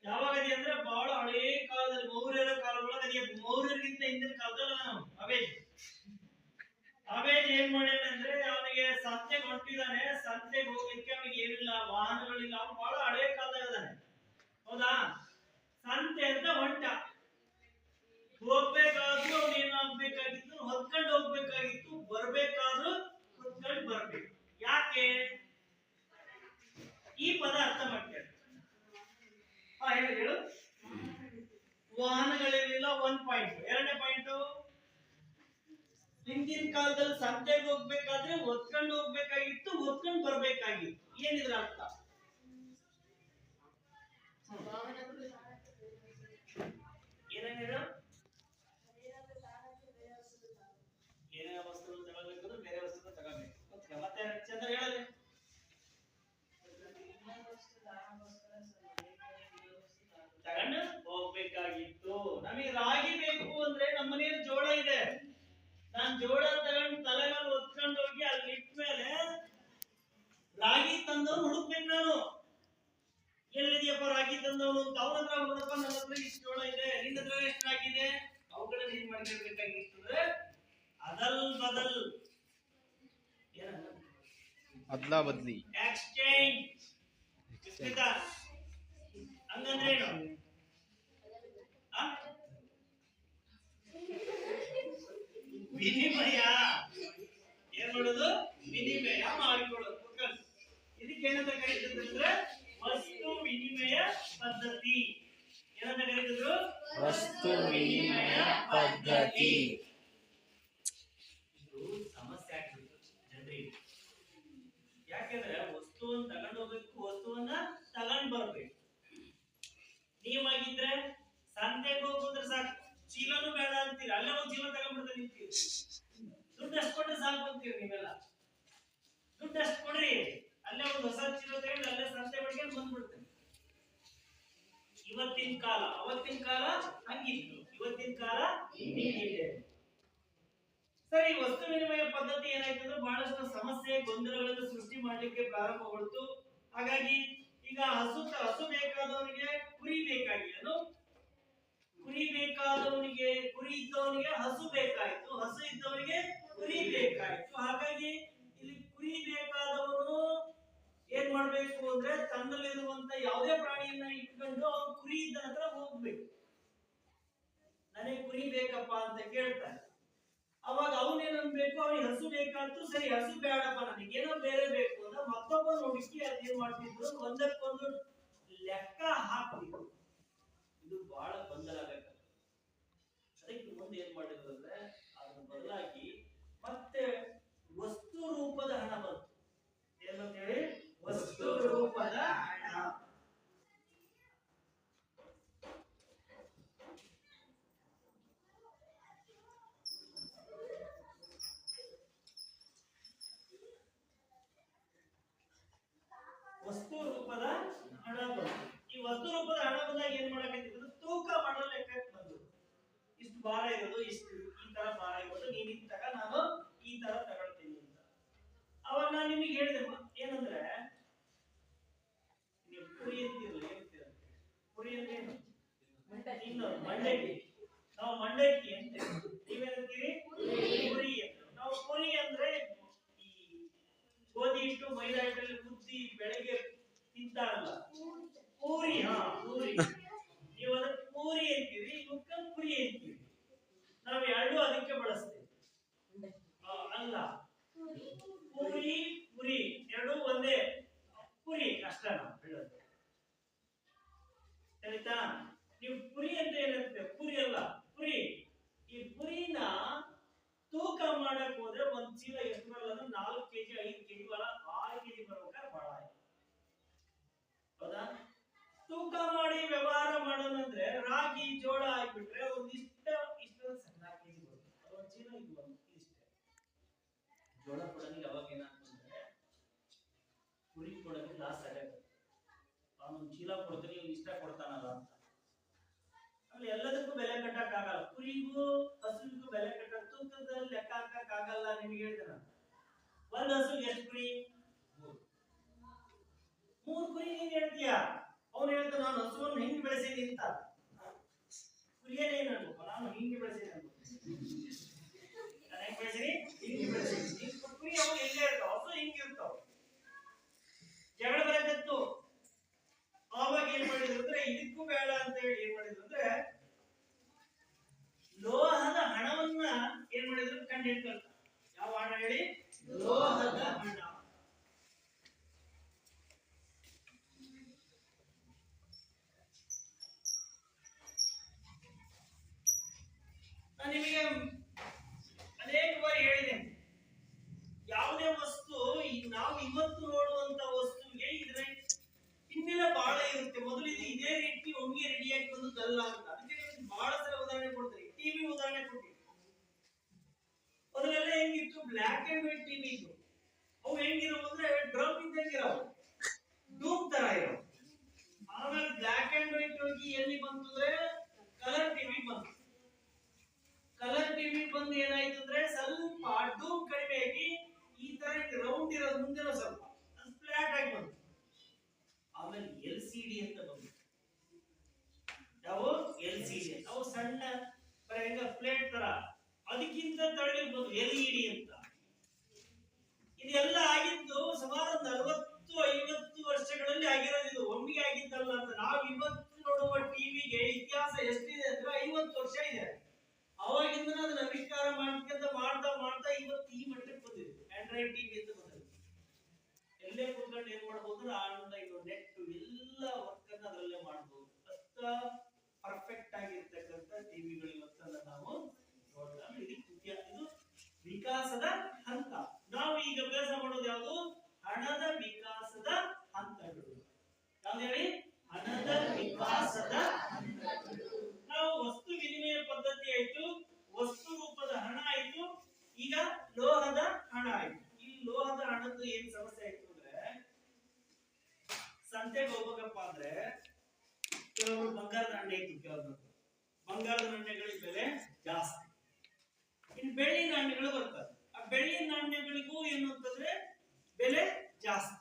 ಯಾವಾಗದಿ ಅಂದ್ರೆ ಬಹಳ ಹಳೇ ಕಾಲದಲ್ಲಿ, ಮೌರ್ಯರ ಕಾಲದೊಳಗೆ, ಮೌರ್ಯರಿಗಿಂತ ಹಿಂದಿನ ಕಾಲದಲ್ಲಿ ನಾವು ಅವೇಜ್ ಏನ್ ಮಾಡ್ಯಾನ ಅಂದ್ರೆ ಅವನಿಗೆ ಸಂತೆಗೆ ಹೊಂಟಿದ್ದಾನೆ. ಸಂತೆಗೆ ಹೋಗ್ಲಿಕ್ಕೆ ಅವನಿಗೆ ಏನಿಲ್ಲ, ವಾಹನಗಳಿಲ್ಲ. ಅವನು ಬಹಳ ಹಳೇ ಕಾಲದಾಗ ಇದ್ದಾನೆ, ಹೌದಾ? ಸಂತೆ ಅಂತ ಹೊಂಟ. ಹೋಗ್ಬೇಕಾದ್ರೂ ಅವ್ನು ಏನಾಗ್ಬೇಕಾಗಿತ್ತು? ಹೊತ್ಕೊಂಡು ಹೋಗ್ಬೇಕಾಗಿತ್ತು. ಬರ್ಬೇಕಾದ್ರೂ ಹೊತ್ಕೊಂಡು ಬರ್ಬೇಕು. ಯಾಕೆ? ಈ ಪದ ಅರ್ಥ ಮಾಡ್ತಾರೆ. ಹೇಳು. ವಾಹನಗಳಿರಲಿಲ್ಲ, 1 ಪಾಯಿಂಟ್. ಎರಡನೇ ಪಾಯಿಂಟ್, ಹಿಂದಿನ ಕಾಲದಲ್ಲಿ ಸಂತೆಗೆ ಹೋಗ್ಬೇಕಾದ್ರೆ ಹೊತ್ಕೊಂಡು ಹೋಗ್ಬೇಕಾಗಿತ್ತು, ಹೊತ್ಕೊಂಡು ಬರ್ಬೇಕಾಗಿತ್ತು. ಏನಿದ್ರ ಅರ್ಥ? ಏನೇನಿದ್ರು? ಏನೇ ವಸ್ತುಗಳು ತಗೊಳ್ಬೇಕಾದ್ರೂ ಬೇರೆ ವಸ್ತುಗಳು ತಗೋಬೇಕು. ಮತ್ತೆ ಚಂದ್ರ ಹೇಳಲಿ. ತಗೊಂಡು ಹೋಗ್ಬೇಕಾಗಿತ್ತು. ನಮಗೆ ರಾಗಿ ಬೇಕು ಅಂದ್ರೆ ನಮ್ಮ ಮನೆಯಲ್ಲಿ ಜೋಳ ಇದೆ. ನಾನ್ ಜೋಳ ತಗೊಂಡು ತಲೆಗಳು ಹೊತ್ಕೊಂಡು ಹೋಗಿ ಅಲ್ಲಿ ಇಟ್ಮೇಲೆ ರಾಗಿ ತಂದವನು ಹುಡುಕ್ಬೇಕು ನಾನು. ಎಲ್ಲಿದೆಯಪ್ಪ ರಾಗಿ ತಂದವನು ಅಂತ. ಅವನ ಹತ್ರ ಹುಡುಕ, ನನ್ನ ಹತ್ರ ಇಷ್ಟು ಜೋಳ ಇದೆ, ನಿನ್ನ ಹತ್ರ ಎಷ್ಟು ರಾಗಿ ಇದೆ, ಅವುಗಳನ್ನ ಏನ್ ಮಾಡ್ಕೊಳ್ಬೇಕಾಗಿತ್ತು ಅಂದ್ರೆ ಅದಲ್ ಬದಲ್, ಅದ್ಲಾ ಬದ್ಲಿ, ಎಕ್ಸ್ಚೇಂಜ್. ಹಂಗಂದ್ರೆ ಏನು? ವಿನಿಮಯ. ಏನ್ ಮಾಡೋದು? ವಿನಿಮಯ ಮಾಡಿಕೊಳ್ಳೋದು. ಇದಕ್ಕೇನಂತ ಕರೀತಿದ್ರೆ ವಸ್ತು ವಿನಿಮಯ ಪದ್ಧತಿ. ಏನಂತ ಕರೀತಿದ್ರು? ವಸ್ತು ವಿನಿಮಯ ಪದ್ಧತಿ. ಇದು ಸಮಸ್ಯೆ ಆಗ್ತಿತ್ತು ಜನರಿಗೆ. ಯಾಕೆಂದ್ರೆ ವಸ್ತುವನ್ನು ತಗೊಂಡು ಹೋಗ್ಬೇಕು, ವಸ್ತುವನ್ನ ತಗೊಂಡು ಬರ್ಬೇಕು. ನೀವಾಗಿದ್ರೆ ಸಂತೆಗೆ ಹೋಗೋದ್ರೆ ಸಾಕು, ಚೀಲನು ಬೇಡ ಅಂತೀರಿ, ಅಲ್ಲೇ ಒಂದು ಚೀಲ ತಗೊಂಡ್ಬಿಡ್ತಾ ನಿಂತೀರಿ. ದುಡ್ಡು ಎಷ್ಟು ಕೊಟ್ರೆ ಸಾಕು ಅಂತೀರಿ ನೀವೆಲ್ಲ. ದುಡ್ಡು ಎಷ್ಟು ಕೊಡ್ರಿ, ಅಲ್ಲೇ ಒಂದು ಹೊಸ ಚೀಲ ತಗೊಂಡು ಅಲ್ಲೇ ಸಂತೆ ಮಾಡ್ಕೊಂಡು ಬಂದ್ಬಿಡ್ತೇನೆ. ಇವತ್ತಿನ ಕಾಲ, ಅವತ್ತಿನ ಕಾಲ ಹಂಗಿತ್ತು, ಇವತ್ತಿನ ಕಾಲ ಹೀಗಿದೆ. ಸರಿ, ವಸ್ತು ವಿನಿಮಯ ಪದ್ಧತಿ ಏನಾಯ್ತಂದ್ರೆ ಬಹಳಷ್ಟು ಸಮಸ್ಯೆ ಗೊಂದಲಗಳನ್ನು ಸೃಷ್ಟಿ ಮಾಡ್ಲಿಕ್ಕೆ ಪ್ರಾರಂಭಗೊಳ್ತು. ಹಾಗಾಗಿ ಈಗ ಹಸು ಬೇಕಾದವನಿಗೆ ಕುರಿ ಬೇಕಾಗಿಲ್ಲ, ಕುರಿ ಬೇಕಾದವನಿಗೆ ಕುರಿ ಇದ್ದವನಿಗೆ ಹಸು ಬೇಕಾಯ್ತು, ಹಸು ಇದ್ದವನಿಗೆ ಕುರಿ ಬೇಕಾಯ್ತು. ಹಾಗಾಗಿ ಇಲ್ಲಿ ಕುರಿ ಬೇಕಾದವನು ಏನ್ ಮಾಡ್ಬೇಕು ಅಂದ್ರೆ ತನ್ನಲ್ಲಿರುವಂತ ಯಾವುದೇ ಪ್ರಾಣಿಯನ್ನ ಇಟ್ಕೊಂಡು ಅವನು ಕುರಿ ಇದ್ದ ಹತ್ರ ಹೋಗ್ಬೇಕು. ನನಗೆ ಕುರಿ ಬೇಕಪ್ಪ ಅಂತ ಕೇಳ್ತಾನೆ. ಅವಾಗ ಅವನೇನ್ ಅನ್ಬೇಕು, ಅವನಿಗೆ ಹಸು ಬೇಕಾಯ್ತು, ಸರಿ ಹಸು ಬೇಡಪ್ಪ ನನಗೇನೋ ಬೇರೆ ಬೇಕು ಅಂತ ಮತ್ತೊಬ್ಬ ನೋಡಿಸಿ ಅದೇನ್ ಮಾಡ್ತಿದ್ರು, ಒಂದಕ್ಕೊಂದು ಲೆಕ್ಕ ಹಾಕ್ತಿದ್ರು. ಇದು ಬಹಳ ಗೊಂದಲ ಆಗತ್ತೆ. ಅದಕ್ಕೆ ಮುಂದೆ ಏನ್ ಮಾಡಿದ್ರು ಅಂದ್ರೆ ಅದನ್ನ ಬದಲಾಗಿ ಮತ್ತೆ ವಸ್ತು ರೂಪದ ಹಣ ಬಂತು. ಏನಂತ ಹೇಳಿ, ವಸ್ತು ರೂಪದ ಹಣ. ವಸ್ತು ರೂಪದ ಹಣ ಬಂತು. ಈ ವಸ್ತು ರೂಪದ ಹಣ ಬಂದಾಗ ಏನ್ ಮಾಡಕತ್ತಿದ್ರು, ತೂಕ ಮಾಡೋ ಲೆಕ್ಕಕ್ಕೆ ಬಂದ್ರು. ಇಷ್ಟು ಭಾರ ಇರೋದು, ಇಷ್ಟು ಈ ತರ ಭಾರ ಇರೋದು, ನೀನ್ ಇದ್ ತಗ, ನಾನು ಈ ತರ ತಗೊಳ್ತೀನಿ ಅಂತ. ಅವಾಗ ನಾನು ನಿಮಗೆ ಹೇಳಿದೆ ಏನಂದ್ರೆ, ನೀವು ಕುರಿ ಅಂತೀರಲ್ಲ, ಏನಂತೀರ ಕುರಿ ಅಂದ್ರೆ ಏನು? ಇನ್ನು ಮಂಡಕ್ಕಿ, ನಾವು ಮಂಡಕ್ಕಿ ಅಂತ ನೀವೇನಂತೀರಿ, ಕುರಿ ಅಂತ. ನಾವು ಕುರಿ ಅಂದ್ರೆ ಈ ಗೋಧಿ ಹಿಟ್ಟು ಮೈದಾ ಹಿಟ್ಟಲ್ಲಿ ಕುದ್ದಿ ಬೆಳಗ್ಗೆ ತಿಂತಾರಲ್ಲ, ಪೂರಿ. ಪೂರಿ, ನೀವು ಅದಕ್ಕೆ ಪೂರಿ ಅಂತೀವಿ, ಇವಕ್ಕ ಕುರಿ ಅಂತೀವಿ. ನಾವು ಎರಡು ಅದಕ್ಕೆ ಬಳಸ್ತೇವೆ. ಅಲ್ಲ, ಪೂರಿ ಪುರಿ ಎರಡು ಒಂದೇ, ಪುರಿ ಅಷ್ಟ ನಾವು ಹೇಳೋದು. ಆಯ್ತಾ? ನೀವು ಪುರಿ ಅಂತ ಏನಂತೀವಿ, ಪುರಿ ಅಲ್ಲ, ಪುರಿ. ಈ ಪುರಿನ ತೂಕ ಮಾಡಕ್ ಹೋದ್ರೆ ಒಂದ್ ಚೀಲ ಎಷ್ಟು ಬರಲ್ಲ, 4 kg 5 kg ಬರ 6 kg ಬರ್ಬೇಕಾದ್ರೆ ಬಹಳ ಆಯ್ತು. ಹೌದಾ? ತೂಕ ಮಾಡಿ ವ್ಯವಹಾರ ಮಾಡೋದಂದ್ರೆ ರಾಗಿ ಜೋಳ ಹಾಕ್ಬಿಟ್ರೆ ಒಂದಿಷ್ಟ ಸಣ್ಣ ಕೆಜಿ ಬರುತ್ತೆ, ಒಂದ್ ಚೀಲ ಇದು ಇಷ್ಟೇ. ಜೋಳ ಕೊಡೋದಿಲ್ಲ. ಅವಾಗ ಏನಾಗ್ತಂದ್ರೆ ಕುರಿ ಕೊಡೋದು ಲಾಸ್ ಆಗುತ್ತೆ. ಅವನು ಚೀಲ ಕೊಡ್ತಾನೆ, ಇವ್ನು ಇಷ್ಟ ಕೊಡ್ತಾನಲ್ಲ ಅಂತ. ಆಮೇಲೆ ಎಲ್ಲದಕ್ಕೂ ಬೆಲೆ ಕಟ್ಟಕ್ ಆಗಲ್ಲ, ಕುರಿಗೂ ಹಸುವಿಗೂ ಬೆಲೆ ಕಟ್ಟಕ್ ತೂಕದಲ್ಲಿ ಲೆಕ್ಕ ಹಾಕಕ್ ಆಗಲ್ಲ. ನಿಮ್ಗೆ ಹೇಳಿದೆ ನಾನು, ಒಂದ್ ಹಸು ಎಷ್ಟು ಕುರಿ, 3 ಕುರಿ. ನೀನ್ ಹೇಳ್ತೀಯ, ಅವ್ನು ಹೇಳ್ತಾನೆ ನಾನು ಹಸುವನ್ನು ಹಿಂಗ್ ಬೆಳೆಸಿದೀನಿ ಅಂತ. ಕುರಿಯೇನೇ ಏನು ಅನ್ಬೇಕು, ನಾನು ಹಿಂಗೆ ಬೆಳೆಸಿದೆ ಅನ್ಬೇಕು. ನಾನು ಹೆಂಗ್ ಬೆಳೆಸಿನಿ, ಹಿಂಗೆ ಬೆಳೆಸಿನಿ. ಕುರಿ ಅವು ಹಿಂಗೆ ಇರ್ತಾವ, ಹಸು ಹಿಂಗೆ ಇರ್ತಾವ. ಜಗಳ ಬರಕತ್ತು. ಆವಾಗ ಏನ್ ಮಾಡಿದ್ರು ಅಂದ್ರೆ ಇದಕ್ಕೂ ಬೇಡ ಅಂತ ಹೇಳಿ ಏನ್ ಮಾಡಿದ್ರು ಅಂದ್ರೆ ಲೋಹದ ಹಣವನ್ನ ಏನ್ ಮಾಡಿದ್ರು ಕಂಡು ಹಿಡ್ಕೊಳ್ತಾರೆ. ಯಾವ ಹಣ ಹೇಳಿ, ಲೋಹದ ಹಣ. ನಾನು ನಿಮಗೆ ಅನೇಕ ಬಾರಿ ಹೇಳಿದ್ದೇನೆ, ಯಾವುದೇ ವಸ್ತು ನಾವು ಇವತ್ತು ನೋಡುವಂತ ವಸ್ತುವಿಗೆ ಇದರ ಹಿಂದಿನ ಬಾಳ ಇರುತ್ತೆ. ಮೊದಲು ಇದು ಇದೇ ರೀತಿ ಒಮ್ಗೆ ರೆಡಿಯಾಗಿ ಬಂದದ್ದಲ್ಲ ಅಂತ. ಅದಕ್ಕೆ ಬಹಳ ಸಲ ಉದಾಹರಣೆ ಕೊಡ್ತಾರೆ. ಟಿವಿ ಉದಾಹರಣೆ ಕೊಡ್ತೀವಿ. ಮೊದಲೆಲ್ಲ ಹೆಂಗಿತ್ತು, ಬ್ಲಾಕ್ ಅಂಡ್ ವೈಟ್ ಟಿವಿ ಇತ್ತು. ಅವು ಹೆಂಗಿರೋವು ಅಂದ್ರೆ ಡ್ರಮ್ ಇದ್ದಂಗಿರೋವು, ಡೂಮ್ ತರ ಇರೋ. ಆಮೇಲೆ ಬ್ಲಾಕ್ ಅಂಡ್ ವೈಟ್ ಹೋಗಿ ಎಲ್ಲಿ ಬಂತು ಅಂದ್ರೆ ಕಲರ್ ಟಿವಿ ಬಂತು. ಕಲರ್ ಟಿವಿ ಬಂದು ಏನಾಯ್ತು ಅಂದ್ರೆ ಸ್ವಲ್ಪ ಡೂಮ್ ಕಡಿಮೆ ಆಗಿ ಈ ತರ ರೌಂಡ್ ಇರೋದು ಮುಂದಿನ ಸ್ವಲ್ಪ ಫ್ಲಾಟ್ ಆಗಿ ಬಂತು. ಆಮೇಲೆ LCD ಅಂತ ಬಂತು. ಯಾವ LCD, ಅವು ಸಣ್ಣ ಪ್ಲೇಟ್ ತರ, ಅದಕ್ಕಿಂತ ತಳ್ಳಿ ಬಂತು LED ಅಂತ. ಇದೆಲ್ಲ ಆಗಿದ್ದು ಸುಮಾರು 40-50 ವರ್ಷಗಳಲ್ಲಿ ಆಗಿರೋದು. ಇದು ಒಮ್ಮೆಗೆ ಆಗಿದ್ದಲ್ಲ ಅಂತ. ನಾವು ಇವತ್ತು ನೋಡುವ ಟಿವಿಗೆ ಇತಿಹಾಸ ಎಷ್ಟಿದೆ ಅಂದ್ರೆ 50 ವರ್ಷ ಇದೆ. ಅವಾಗಿಂದ ಅದನ್ನ ಆವಿಷ್ಕಾರ ಮಾಡ್ತಾ ಇವತ್ತು ಈ ಮಟ್ಟಕ್ಕೆ ಬಂದಿದೆ. ಆಂಡ್ರಾಯ್ಡ್ ಟಿವಿ ಅಂತ ಬಂದಿದೆ. ಎಲ್ಲೇ ಕೂತ್ಕೊಂಡು ಏನ್ ಮಾಡ್ಬೋದು, ಆನ್ಲೈನ್ ನೆಟ್ ಎಲ್ಲ ವರ್ಕ್ ಅನ್ನ ಅದರಲ್ಲೇ ಮಾಡಬಹುದು. ಅಷ್ಟ ಪರ್ಫೆಕ್ಟ್ ಆಗಿರ್ತಕ್ಕಂಥ ಟಿವಿಗಳು ಇವತ್ತನ್ನ ನಾವು ನೋಡೋಣ. ಇದು ವಿಕಾಸದ ಹಂತ. ನಾವು ಈಗ ಅಭ್ಯಾಸ ಮಾಡೋದು ಯಾವುದು, ಹಣದ ವಿಕಾಸದ ಹಂತಗಳು. ಯಾವ್ದು ಹೇಳಿ, ಹಣದ ವಿಕಾಸದ ಹಂತಗಳು. ನಾವು ವಸ್ತು ವಿನಿಮಯ ಪದ್ಧತಿ ಆಯ್ತು, ವಸ್ತು ರೂಪದ ಹಣ ಆಯ್ತು, ಈಗ ಲೋಹದ ಹಣ ಆಯ್ತು. ಈ ಲೋಹದ ಹಣದ್ದು ಏನ್ ಸಮಸ್ಯೆ ಆಯ್ತು ಅಂದ್ರೆ, ಸಂತೆಗೆ ಹೋಗ್ಬೇಕಪ್ಪ ಅಂದ್ರೆ ಕೆಲವರು ಬಂಗಾರದ ನಾಣ್ಯ ಇತ್ತು ಕೆಲವೊಂದು. ಬಂಗಾರದ ನಾಣ್ಯಗಳಿಗೆ ಬೆಲೆ ಜಾಸ್ತಿ. ಇನ್ನು ಬೆಳ್ಳಿ ನಾಣ್ಯಗಳು ಬರ್ತವೆ. ಆ ಬೆಳ್ಳಿ ನಾಣ್ಯಗಳಿಗೂ ಏನು ಅಂತಂದ್ರೆ ಬೆಲೆ ಜಾಸ್ತಿ.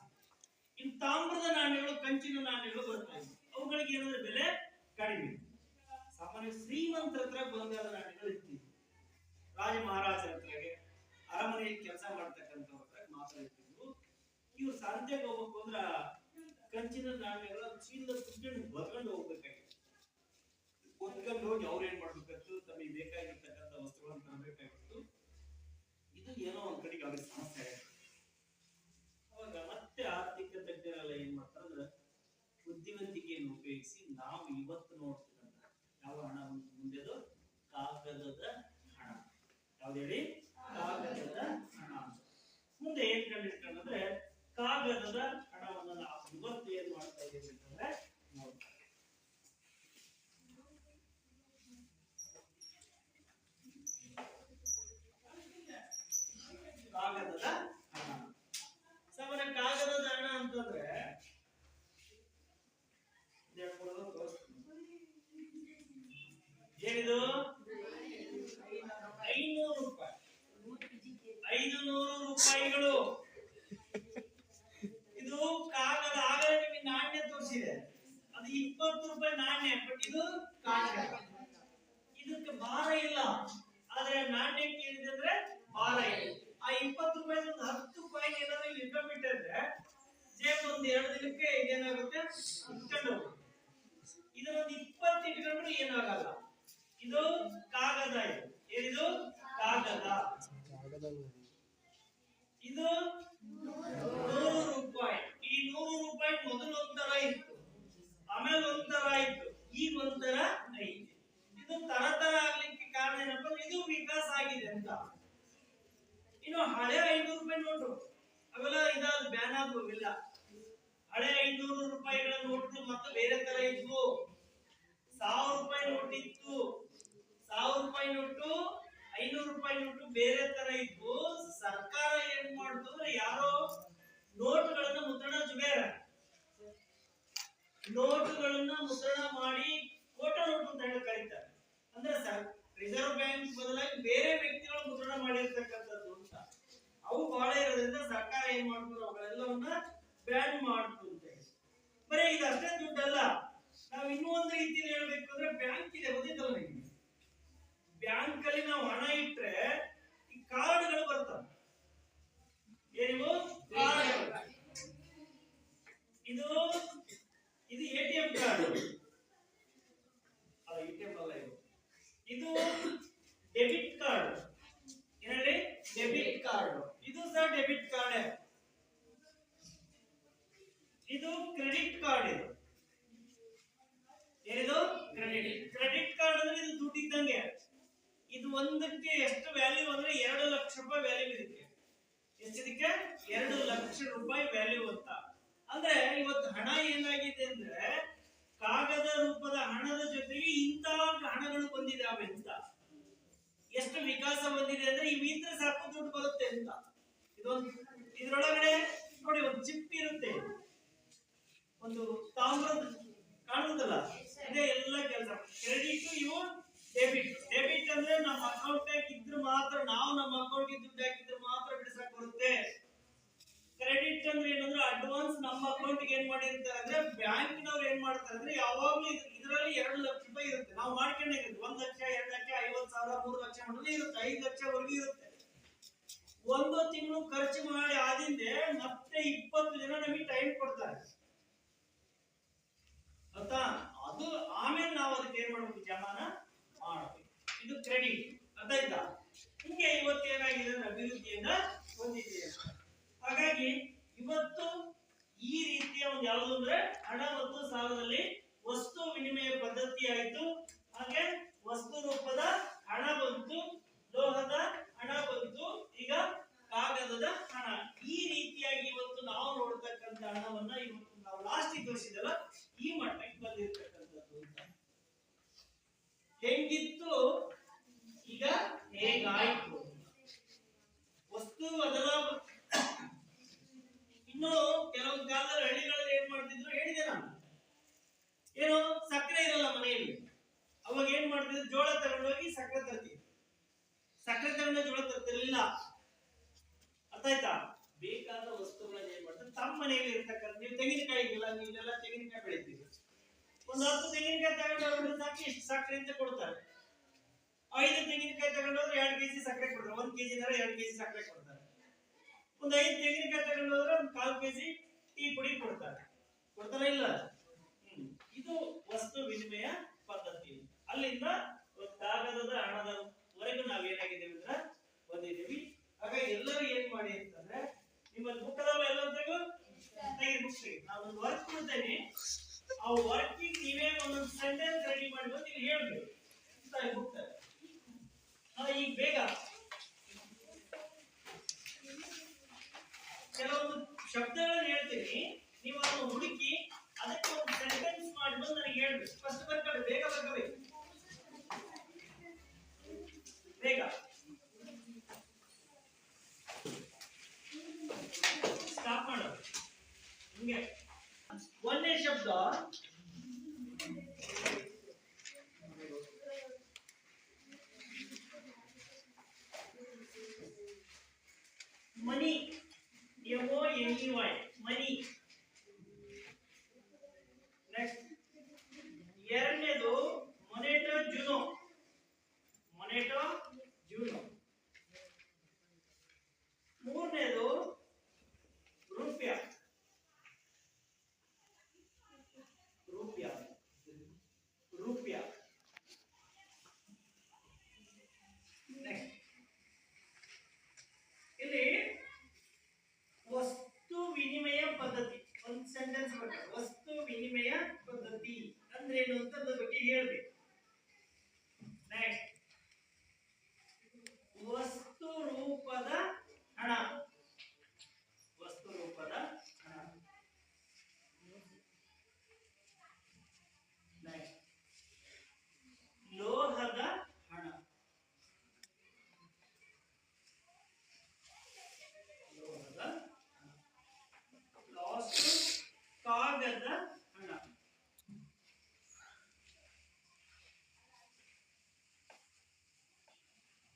ಇನ್ನು ತಾಮ್ರದ ನಾಣ್ಯಗಳು, ಕಂಚಿನ ನಾಣ್ಯಗಳು ಬರ್ತವೆ. ಅವುಗಳಿಗೆ ಏನಂದ್ರೆ ಬೆಲೆ ಕಡಿಮೆ. ಸಾಮಾನ್ಯ ಶ್ರೀಮಂತರ ಹತ್ರ ಬಂಗಾರದ ನಾಣ್ಯಗಳು ಇರ್ತಿದ್ವು. ರಾಜ ಮಹಾರಾಜರ ಹತ್ರಗೆ, ಅರಮನೆಯಲ್ಲಿ ಕೆಲಸ ಮಾಡ್ತಕ್ಕಂಥವ್ರ ಹತ್ರ ಮಾತ್ರ ಇರ್ತಿದ್ವು. ಇವ್ರು ಸಂತೆಗೆ ಹೋಗ್ಬೇಕು ಅಂದ್ರ ಕಂಚಿನ ನಾಣ್ಯಗಳ ಚೀಲದ ತುಂಬಿಟ್ಟು ಹೊತ್ಕೊಂಡು ಹೋಗ್ಬೇಕಾಗಿತ್ತು. ಹೊತ್ಕೊಂಡು ಹೋಗಿ ಅವ್ರು ಏನ್ ಮಾಡ್ಬೇಕಿತ್ತು, ತಮಗೆ ಬೇಕಾಗಿರ್ತಕ್ಕಂಥ ವಸ್ತುಗಳನ್ನು ತರಬೇಕಾಗಿತ್ತು. ಇದು ಏನೋ ಒಂದ್ ಕಡೆಗೆ ಅವ್ರಿಗೆ ಸಮಸ್ಯೆ ಆಗಿದೆ. ಅವಾಗ ಮತ್ತೆ ಆರ್ಥಿಕ ತಜ್ಞರೆಲ್ಲ ಏನ್ ಮಾಡ್ತಾರಂದ್ರೆ ಬುದ್ಧಿವಂತಿಕೆಯನ್ನು ಉಪಯೋಗಿಸಿ ನಾವು ಇವತ್ತು ನೋಡ್ತೀವಂತ ಯಾವ ಹಣ ಮುಂದೆದು ಕಾಗದದ ಹಣ. ಯಾವ್ದು ಹೇಳಿ? ಕಾಗದದ ಹಣ. ಮುಂದೆ ಏನ್ ಕಂಡಿಡ್ಕೊಂಡ್ರೆ ಕಾಗದದ ಹಣವನ್ನು ನಾವು ಇವತ್ತು ಏನ್ ಮಾಡ್ತಾ ಇದ್ದೀವಿ ಅಂತಂದ್ರೆ ನೋಡ್ತಾರೆ. ಕಾಗದದ ಹಣ. ಸಾಮಾನ್ಯ ಕಾಗದದ ಹಣ ಅಂತಂದ್ರೆ ಏನಿದು? 500 ರೂಪಾಯಿ, 500 ರೂಪಾಯಿಗಳು. ಇದು ಕಾಗದ. ಆಗಲೇ ನಿಮಗೆ ನಾಣ್ಯ ತೋರಿಸಿದೆ, ಅದು 20 ರೂಪಾಯಿ ನಾಣ್ಯ. ಬಟ್ ಇದು ಕಾಗದ. ಇದಕ್ಕೆ ಭಾರ ಇಲ್ಲ, ಆದ್ರೆ ನಾಣ್ಯಕ್ಕೆ ಏನಿದೆ ಅಂದ್ರೆ ಭಾರ ಇದೆ. ಆ 20 ರೂಪಾಯಿ 10 ಕಾಯಿನ್ ಏನಾದ್ರು ಇಲ್ಲಿ ಇಟ್ಕೊಂಡ್ಬಿಟ್ಟಿದ್ರೆ ಜೇಬ್ ಒಂದು 2 ದಿನಕ್ಕೆ ಇದೇನಾಗುತ್ತೆ, ಇಟ್ಕೊಂಡು ಹೋಗುತ್ತೆ. ಇದನ್ನೊಂದು 20 ಇಟ್ಕೊಂಡ್ರೆ ಏನಾಗಲ್ಲ. ಇದು ಕಾಗದ. ಇದು ಏನಿದು? ಕಾಗದ. ಇದು 100 ರೂಪಾಯಿ. ಈ 100 ರೂಪಾಯಿ ಮೊದಲು ಒಂಥರ ಇತ್ತು, ಆಮೇಲೆ ಒಂಥರ ಇತ್ತು, ಈಗ ಒಂಥರ ಐತೆ. ಇದು ತರ ಆಗ್ಲಿಕ್ಕೆ ಕಾರಣ ಏನಪ್ಪ, ಇದು ವಿಕಾಸ ಆಗಿದೆ ಅಂತ. ಇನ್ನು ಹಳೆ 500 ರೂಪಾಯಿ ನೋಟು ಅವೆಲ್ಲ ಇದಾದ ಬ್ಯಾನ್ ಆಗುವಿಲ್ಲ. ಹಳೆ 500 ರೂಪಾಯಿಗಳ ನೋಟು ಮತ್ತೆ ಬೇರೆ ತರ ಇದ್ವು. 1000 ರೂಪಾಯಿ ನೋಟ್ ಇತ್ತು. 1000 ರೂಪಾಯಿ ನೋಟು, 500 ರೂಪಾಯಿ ನೋಟು ಬೇರೆ ತರ ಇದ್ವು. ಸರ್ಕಾರ ಏನ್ ಮಾಡ್ತು ಅಂದ್ರೆ ಯಾರೋ ನೋಟುಗಳನ್ನ ಮುದ್ರಣ ಜುಬೇರ ನೋಟುಗಳನ್ನ ಮುದ್ರಣ ಮಾಡಿ ಕೋಟ ನೋಟು ಅಂತ ಹೇಳಿ ಕರೀತಾರೆ. ಅಂದ್ರೆ ರಿಸರ್ವ್ ಬ್ಯಾಂಕ್ ಬದಲಾಗಿ ಬೇರೆ ವ್ಯಕ್ತಿಗಳು ಮುದ್ರಣ ಮಾಡಿರ್ತಕ್ಕಂಥದ್ದು ಅಂತ. ಅವು ಬಹಳ ಇರೋದ್ರಿಂದ ಸರ್ಕಾರ ಏನ್ ಮಾಡ್ತಾರೆ, ಅವುಗಳೆಲ್ಲವನ್ನ ಬ್ಯಾನ್ ಮಾಡ್ತು ಅಂತ ಹೇಳಿ. ಬರೀ ಇದಷ್ಟೇ ದುಡ್ಡಲ್ಲ, ನಾವು ಇನ್ನೂ ಒಂದು ರೀತಿಯಲ್ಲಿ ಹೇಳ್ಬೇಕು ಅಂದ್ರೆ ಬ್ಯಾಂಕ್ ಇದೆ, ಗೊತ್ತಿದ್ದಲ್ಲ ನಿಮಗೆ? ಬ್ಯಾಂಕ್ ಅಲ್ಲಿ ನಾವು ಹಣ ಇಟ್ರೆ ಈ ಕಾರ್ಡ್ಗಳು ಬರ್ತವೆ. ಏನಿವು? ಕಾರ್ಡ್. ಇದು ಎಟಿಎಂ ಕಾರ್ಡ್ ಅಲ್ಲ, ಎಟಿಎಂ ಅಲ್ಲ ಇದು. ಇದು ಡೆಬಿಟ್ ಕಾರ್ಡ್. ಏನೇಳಿ? Debit card. ಇದು ಸಹ ಡೆಬಿಟ್ ಕಾರ್ಡ್. ಇದು ಕ್ರೆಡಿಟ್ ಕಾರ್ಡ್. ಇದು ಏನಿದು? ಕ್ರೆಡಿಟ್ ಕಾರ್ಡ್ ಅಂದ್ರೆ ಇದು ದುಡ್ಡು ಇದ್ದಂಗೆ. ಇದು ಒಂದಕ್ಕೆ ಎಷ್ಟು ವ್ಯಾಲ್ಯೂ ಅಂದ್ರೆ 2 ಲಕ್ಷ ರೂಪಾಯಿ ವ್ಯಾಲ್ಯೂ ಇದಕ್ಕೆ. ಎಷ್ಟಿದಕ್ಕೆ? 2 ಲಕ್ಷ ರೂಪಾಯಿ ವ್ಯಾಲ್ಯೂ ಅಂತ. ಅಂದ್ರೆ ಇವತ್ತು ಹಣ ಏನಾಗಿದೆ ಅಂದ್ರೆ ಕಾಗದ ರೂಪದ ಹಣದ ಜೊತೆಗೆ ಇಂತಹ ಹಣಗಳು ಬಂದಿದ್ದಾವೆ ಅಂತ. ಎಷ್ಟು ವಿಕಾಸ ಬಂದಿದೆ ಅಂದ್ರೆ ಇವಿದ್ರೆ ಸಾಕು ದುಡ್ಡು ಬರುತ್ತೆ ಅಂತ. ಇದ್ರೊಳಗಡೆ ನೋಡಿ ಒಂದು ಚಿಪ್ ಇರುತ್ತೆ, ಒಂದು ತಾಮ್ರದ ಕಾಣುತ್ತಲ್ಲ, ಇದೇ ಎಲ್ಲ ಕೆಲಸ. ಕ್ರೆಡಿಟ್, ಇವು ಡೆಬಿಟ್. ಡೆಬಿಟ್ ಅಂದ್ರೆ ನಮ್ಮ ಅಕೌಂಟ್ ಇದ್ರೆ ಮಾತ್ರ, ನಾವು ನಮ್ಮ ಅಕೌಂಟ್ ದುಡ್ಡು ಹಾಕಿದ್ರೆ ಮಾತ್ರ ಬಿಡಿಸಕ್ ಬರುತ್ತೆ. ಕ್ರೆಡಿಟ್ ಅಂದ್ರೆ ಏನಂದ್ರೆ ಅಡ್ವಾನ್ಸ್ ನಮ್ಮ ಅಕೌಂಟ್ ಏನ್ ಮಾಡಿರ್ತಾರೆ ಅಂದ್ರೆ ಬ್ಯಾಂಕಿನವ್ರು ಏನ್ ಮಾಡ್ತಾರೆ ಅಂದ್ರೆ ಯಾವಾಗ್ಲೂ ಇದರಲ್ಲಿ 2 ಲಕ್ಷ ರೂಪಾಯಿ ಇರುತ್ತೆ. ನಾವು ಮಾಡ್ಕೊಂಡಿದ್ದೀವಿ 1 ಲಕ್ಷ, 2 ಲಕ್ಷ, 50,000, 3 ಲಕ್ಷ ಮಾಡೋದು ಇರುತ್ತೆ. 5 ಲಕ್ಷವರೆಗೂ ಇರುತ್ತೆ. ಒಂದು ತಿಂಗಳು ಖರ್ಚು ಮಾಡಿ ಆದಿಂದೆ ಮತ್ತೆ 20 ಜನ ನಮಗೆ ಟೈಮ್ ಕೊಡ್ತಾರೆ, ಗೊತ್ತಾ? ಅದು ಆಮೇಲೆ ನಾವು ಅದಕ್ಕೆ ಏನ್ ಮಾಡ್ಬೇಕು, ಜಮಾನ ಮಾಡಬೇಕು. ಇದು ಕ್ರೆಡಿಟ್. ಅರ್ಥ ಆಯ್ತಾ? ಹಿಂಗೆ ಇವತ್ತು ಏನಾಗಿದೆ ಅಂದ್ರೆ ಅಭಿವೃದ್ಧಿಯನ್ನ ಹೊಂದಿದೆ. ಹಾಗಾಗಿ ಇವತ್ತು ಈ ರೀತಿಯ ಒಂದು ಯಾವುದು ಅಂದ್ರೆ ಹಣ ಮತ್ತು ಸಾಲದಲ್ಲಿ ವಸ್ತು ವಿನಿಮಯ ಪದ್ಧತಿ ಆಯಿತು. ಹಾಗೆ ವಸ್ತು ರೂಪದ ಹಣ ಬಂತು, ಲೋಹದ ಹಣ ಬಂತು, ಈಗ ಕಾಗದದ ಹಣ. ಈ ರೀತಿಯಾಗಿ ಇವತ್ತು ನಾವು ನೋಡ್ತಕ್ಕಂಥ ಹಣವನ್ನ ಇವತ್ತು ನಾವು ಲಾಸ್ಟ್ ತೋರಿಸಿದಲ್ಲ, ಈ ಮಟ್ಟಕ್ಕೆ ಬಂದಿರತಕ್ಕಂಥದ್ದು ಅಂತ. ಹೆಂಗಿತ್ತು ಈಗ ಹೇಗಾಯ್ತು? ವಸ್ತು ಬದಲಾವಣೆ. ಇನ್ನು ಕೆಲವು ಕಾಲದಲ್ಲಿ ಹಳ್ಳಿಗಳಲ್ಲಿ ಏನ್ ಮಾಡ್ತಿದ್ರು ಹೇಳಿದೆ ನಾನು. ಏನು ಸಕ್ಕರೆ ಇರಲ್ಲ ಮನೆಯಲ್ಲಿ. ಅವಾಗ ಏನ್ ಮಾಡ್ತಿದ್ರು, ಜೋಳ ತಗೊಂಡೋಗಿ ಸಕ್ಕರೆ ತರ್ತೀವಿ. ಸಕ್ಕರೆ ತಗೊಂಡ ಜೋಳ ತರ್ತಿರ್ಲಿಲ್ಲ. ಅರ್ಥ ಆಯ್ತಾ? ಬೇಕಾದ ವಸ್ತುಗಳನ್ನ ಏನ್ ಮಾಡ್ತಾರೆ, ತಮ್ಮ ಮನೆಯಲ್ಲಿ ಇರ್ತಕ್ಕಂಥ, ನೀವು ತೆಂಗಿನಕಾಯಿ ಇಲ್ಲ, ನೀವೆಲ್ಲ ತೆಂಗಿನಕಾಯಿ ಬೆಳಿತೀವಿ, ಒಂದು 10 ತೆಂಗಿನಕಾಯಿ ತಗೊಂಡೋಗ್ಬಿಟ್ಟು ಸಾಕು, ಇಷ್ಟು ಸಕ್ಕರೆ ಅಂತ ಕೊಡ್ತಾರೆ. 5 ತೆಂಗಿನಕಾಯಿ ತಗೊಂಡೋದ್ರೆ 2 ಕೆಜಿ ಸಕ್ಕರೆ ಕೊಡ್ತಾರೆ. 1 ಕೆಜಿ 2 ಕೆಜಿ ಸಕ್ಕರೆ ಕೊಡ್ತಾರೆ. ಒಂದು 5 ತೆಂಗಿನಕಾಯಿ ತಗೊಂಡೋದ್ರೆ ಒಂದು 1/4 ಕೆಜಿ ಟೀ ಪುಡಿ ಕೊಡ್ತಾರೆ. ಕೊಡ್ತಾರ ಇಲ್ಲ? ಇದು ವಸ್ತು ವಿನಿಮಯ ಪದ್ಧತಿ. ಅಲ್ಲಿಂದ ಕಾಗದದ ಹಣದವರೆಗೂ ನಾವೇನಾಗಿದ್ದೇವೆ ಅಂದ್ರೆ ಬಂದಿದ್ದೀವಿ. ಹಾಗಾಗಿ ಎಲ್ಲರೂ ಏನ್ ಮಾಡಿ ಅಂತಂದ್ರೆ, ನಿಮ್ಮಲ್ಲಿ ಬುಕ್ ಅದಾವ ಎಲ್ಲ ತೆಗೆದು ಬುಕ್ ತೆಗೆದು ನಾನು ಒಂದು ವರ್ಕ್ ಕೊಡ್ತೇನೆ. ಆ ವರ್ಕಿಂಗ್ ನೀವೇ ಒಂದೊಂದು ಸೆಂಟೆನ್ಸ್ ರೆಡಿ ಮಾಡ್ಬೋದು, ನೀವು ಹೇಳ್ಬೇಕು ಬುಕ್. ಈಗ ಬೇಗ ಕೆಲವೊಂದು ಶಬ್ದಗಳನ್ನು ಹೇಳ್ತೀನಿ, ನೀವು ಅದನ್ನು ಹುಡುಕಿ ಅದಕ್ಕೆ ಒಂದು ಸೆಂಟೆನ್ಸ್ ಮಾಡ್ಬೋದು ನನಗೆ ಹೇಳ್ಬೇಕು. ಫಸ್ಟ್ ಬರ್ಕೊಳ್ಳಿ, ಬೇಗ ಬರ್ಕೋಬೇಕು, ಬೇಗ. ಸ್ಟಾಪ್ ಮಾಡೋದು ಹಿಂಗೆ. ಒಂದೇ ಶಬ್ದ ಮನಿ, MONEY, ಮನಿ. ನೆಕ್ಸ್ಟ್ ಎರಡನೇದು ಮೊನೆಟೋ ಜುನೋ, ಮೊನೆಟೋ ಜುನೋ. ಮೂರನೇದು ರೂಪ್ಯ, ರೂಪ್ಯ, ರೂಪ್ಯ. ನೆಕ್ಸ್ಟ್ ಇಲ್ಲಿ ವಸ್ತು ವಿನಿಮಯ ಪದ್ಧತಿ, ಒಂದು ಸೆಂಟೆನ್ಸ್ ಬಗ್ಗೆ ವಸ್ತು ವಿನಿಮಯ ಪದ್ಧತಿ ಅಂದ್ರೆ ಏನು ಅಂತ ಅದ್ರ ಬಗ್ಗೆ ಹೇಳ್ಬೇಕು. ನೆಕ್ಸ್ಟ್ ವಸ್ತು ರೂಪದ ಹಣ, ವಸ್ತು ರೂಪದ ಹಣ. ನೆಕ್ಸ್ಟ್ ಲೋಹದ ಹಣ, ಲೋಹದ ಹಣ. ಲಾಸ್ಟ್ ಕಾಗದ ಹಣ.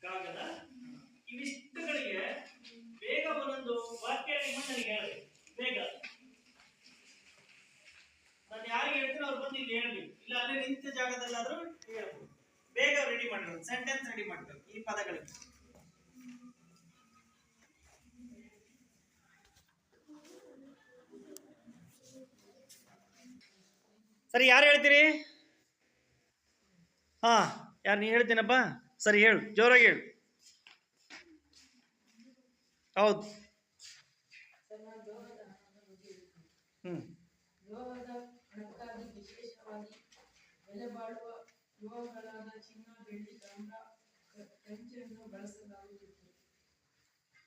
ಕಾಗದ. ಇವಿಷ್ಟುಗಳಿಗೆ ಬೇಗ ಒಂದೊಂದು ವಾಕ್ಯ ನನಗೆ ಹೇಳಬೇಕು ಬೇಗ. ನಾನು ಯಾರಿಗೆ ಹೇಳ್ತೀನಿ ಅವ್ರು ಬಂದು ಇಲ್ಲಿ ಹೇಳ್ಬೇಕು, ಇಲ್ಲ ಅಲ್ಲೇ ನಿಂತ ಜಾಗದಲ್ಲಾದ್ರೂ ಹೇಳ್ಬೋದು. ಬೇಗ ರೆಡಿ ಮಾಡಬೇಕು, ಸೆಂಟೆನ್ಸ್ ರೆಡಿ ಮಾಡಬೇಕು ಈ ಪದಗಳಿಗೆ. ಸರಿ, ಯಾರು ಹೇಳ್ತೀರಿ? ಹಾ, ಯಾರು? ನೀ ಹೇಳ್ತೀನಪ್ಪ. ಸರಿ, ಹೇಳು, ಜೋರಾಗಿ ಹೇಳು. ಹೌದು. ಲೋಹದ ಹಣಕ್ಕಾಗಿ ವಿಶೇಷವಾಗಿ ಬೆಲೆ ಬಾಳುವ ಲೋಹಗಳಾದ ಚಿನ್ನ, ಬೆಳ್ಳಿ, ತಾಮ್ರ, ಕಂಚನ್ನು ಬಳಸಲಾಗುತ್ತಿತ್ತು.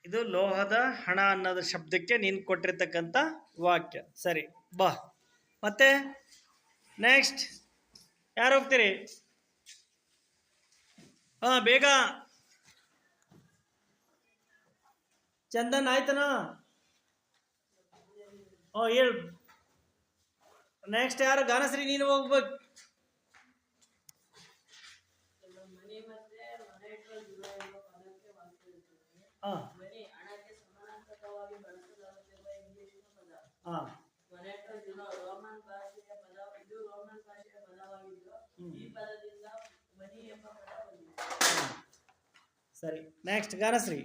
ಇದು ಲೋಹದ ಹಣ ಅನ್ನೋದ್ರ ಶಬ್ದಕ್ಕೆ ನೀನು ಕೊಟ್ಟಿರ್ತಕ್ಕಂಥ ವಾಕ್ಯ. ಸರಿ, ಬಾ. ಮತ್ತೆ ನೆಕ್ಸ್ಟ್ ಯಾರು ಹೋಗ್ತೀರಿ? ಹಾ, ಬೇಗ. ಚಂದನ್ ಆಯ್ತನಾ? ಹೇಳು. ನೆಕ್ಸ್ಟ್ ಯಾರು? ಗಾನಶ್ರೀ, ನೀನು ಹೋಗ್ಬೇಕು. ಹಾ, ಹಾ, ರೋಮನ್ ಭಾಷೆಯ ಪದ. ಇದು ರೋಮನ್ ಭಾಷೆಯ ಪದವಾಗಿದ್ದು ಈ ಪದದಿಂದ ಮನಿ ಎಂಬ ಪದ ಬಂದಿದೆ. ಸರಿ, ನೆಕ್ಸ್ಟ್ ಗಾನಶ್ರೀ.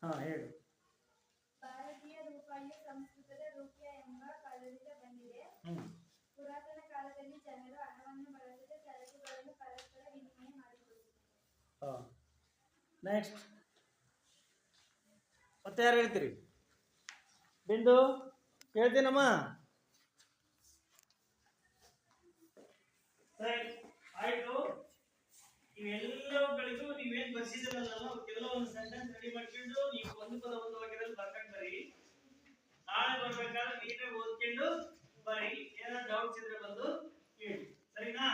ಹಾ, ಹೇಳು. ಭಾರತೀಯ ರೂಪಾಯಿ ಸಂಸ್ಕೃತದ ರೂಪ್ಯ ಎಂಬ ಪದದಿಂದ ಬಂದಿದೆ. ಪುರಾತನ ಕಾಲದಲ್ಲಿ ಜನರು ಹಣವನ್ನು ಬಳಸದೆ ಸರಕುಗಳನ್ನು ಪರಸ್ಪರ ವಿನಿಮಯ ಮಾಡಿಕೊಳ್ಳುತ್ತಿದ್ದರು. ನೆಕ್ಸ್ಟ್ ಮತ್ತೆ ಯಾರು ಹೇಳ್ತೀರಿ? ಬಿಂದು ಹೇಳ್ತೀನಮ್ಮ. ಸರಿ, ಆಯ್ತು. ಇವೆಲ್ಲವುಗಳಿಗೂ ನೀವೇನ್ ಬರ್ಸಿದ್ರಲ್ಲ, ಕೆಲವೊಂದು ಸೆಂಟೆನ್ಸ್ ರೆಡಿ ಮಾಡ್ಕೊಂಡು ನೀವು ಒಂದು ಪದ ಒಂದು ವಾಕ್ಯದಲ್ಲಿ ಬರ್ಕೊಂಡು ಬರಿ. ನಾಳೆ ಬರ್ಬೇಕಾದ್ರೆ ನೀವೇ ಓದ್ಕೊಂಡು ಬರಿ. ಏನಾದ್ರು ಡೌಟ್ಸ್ ಇದ್ರೆ ಬಂದು ಹೇಳಿ, ಸರಿನಾ?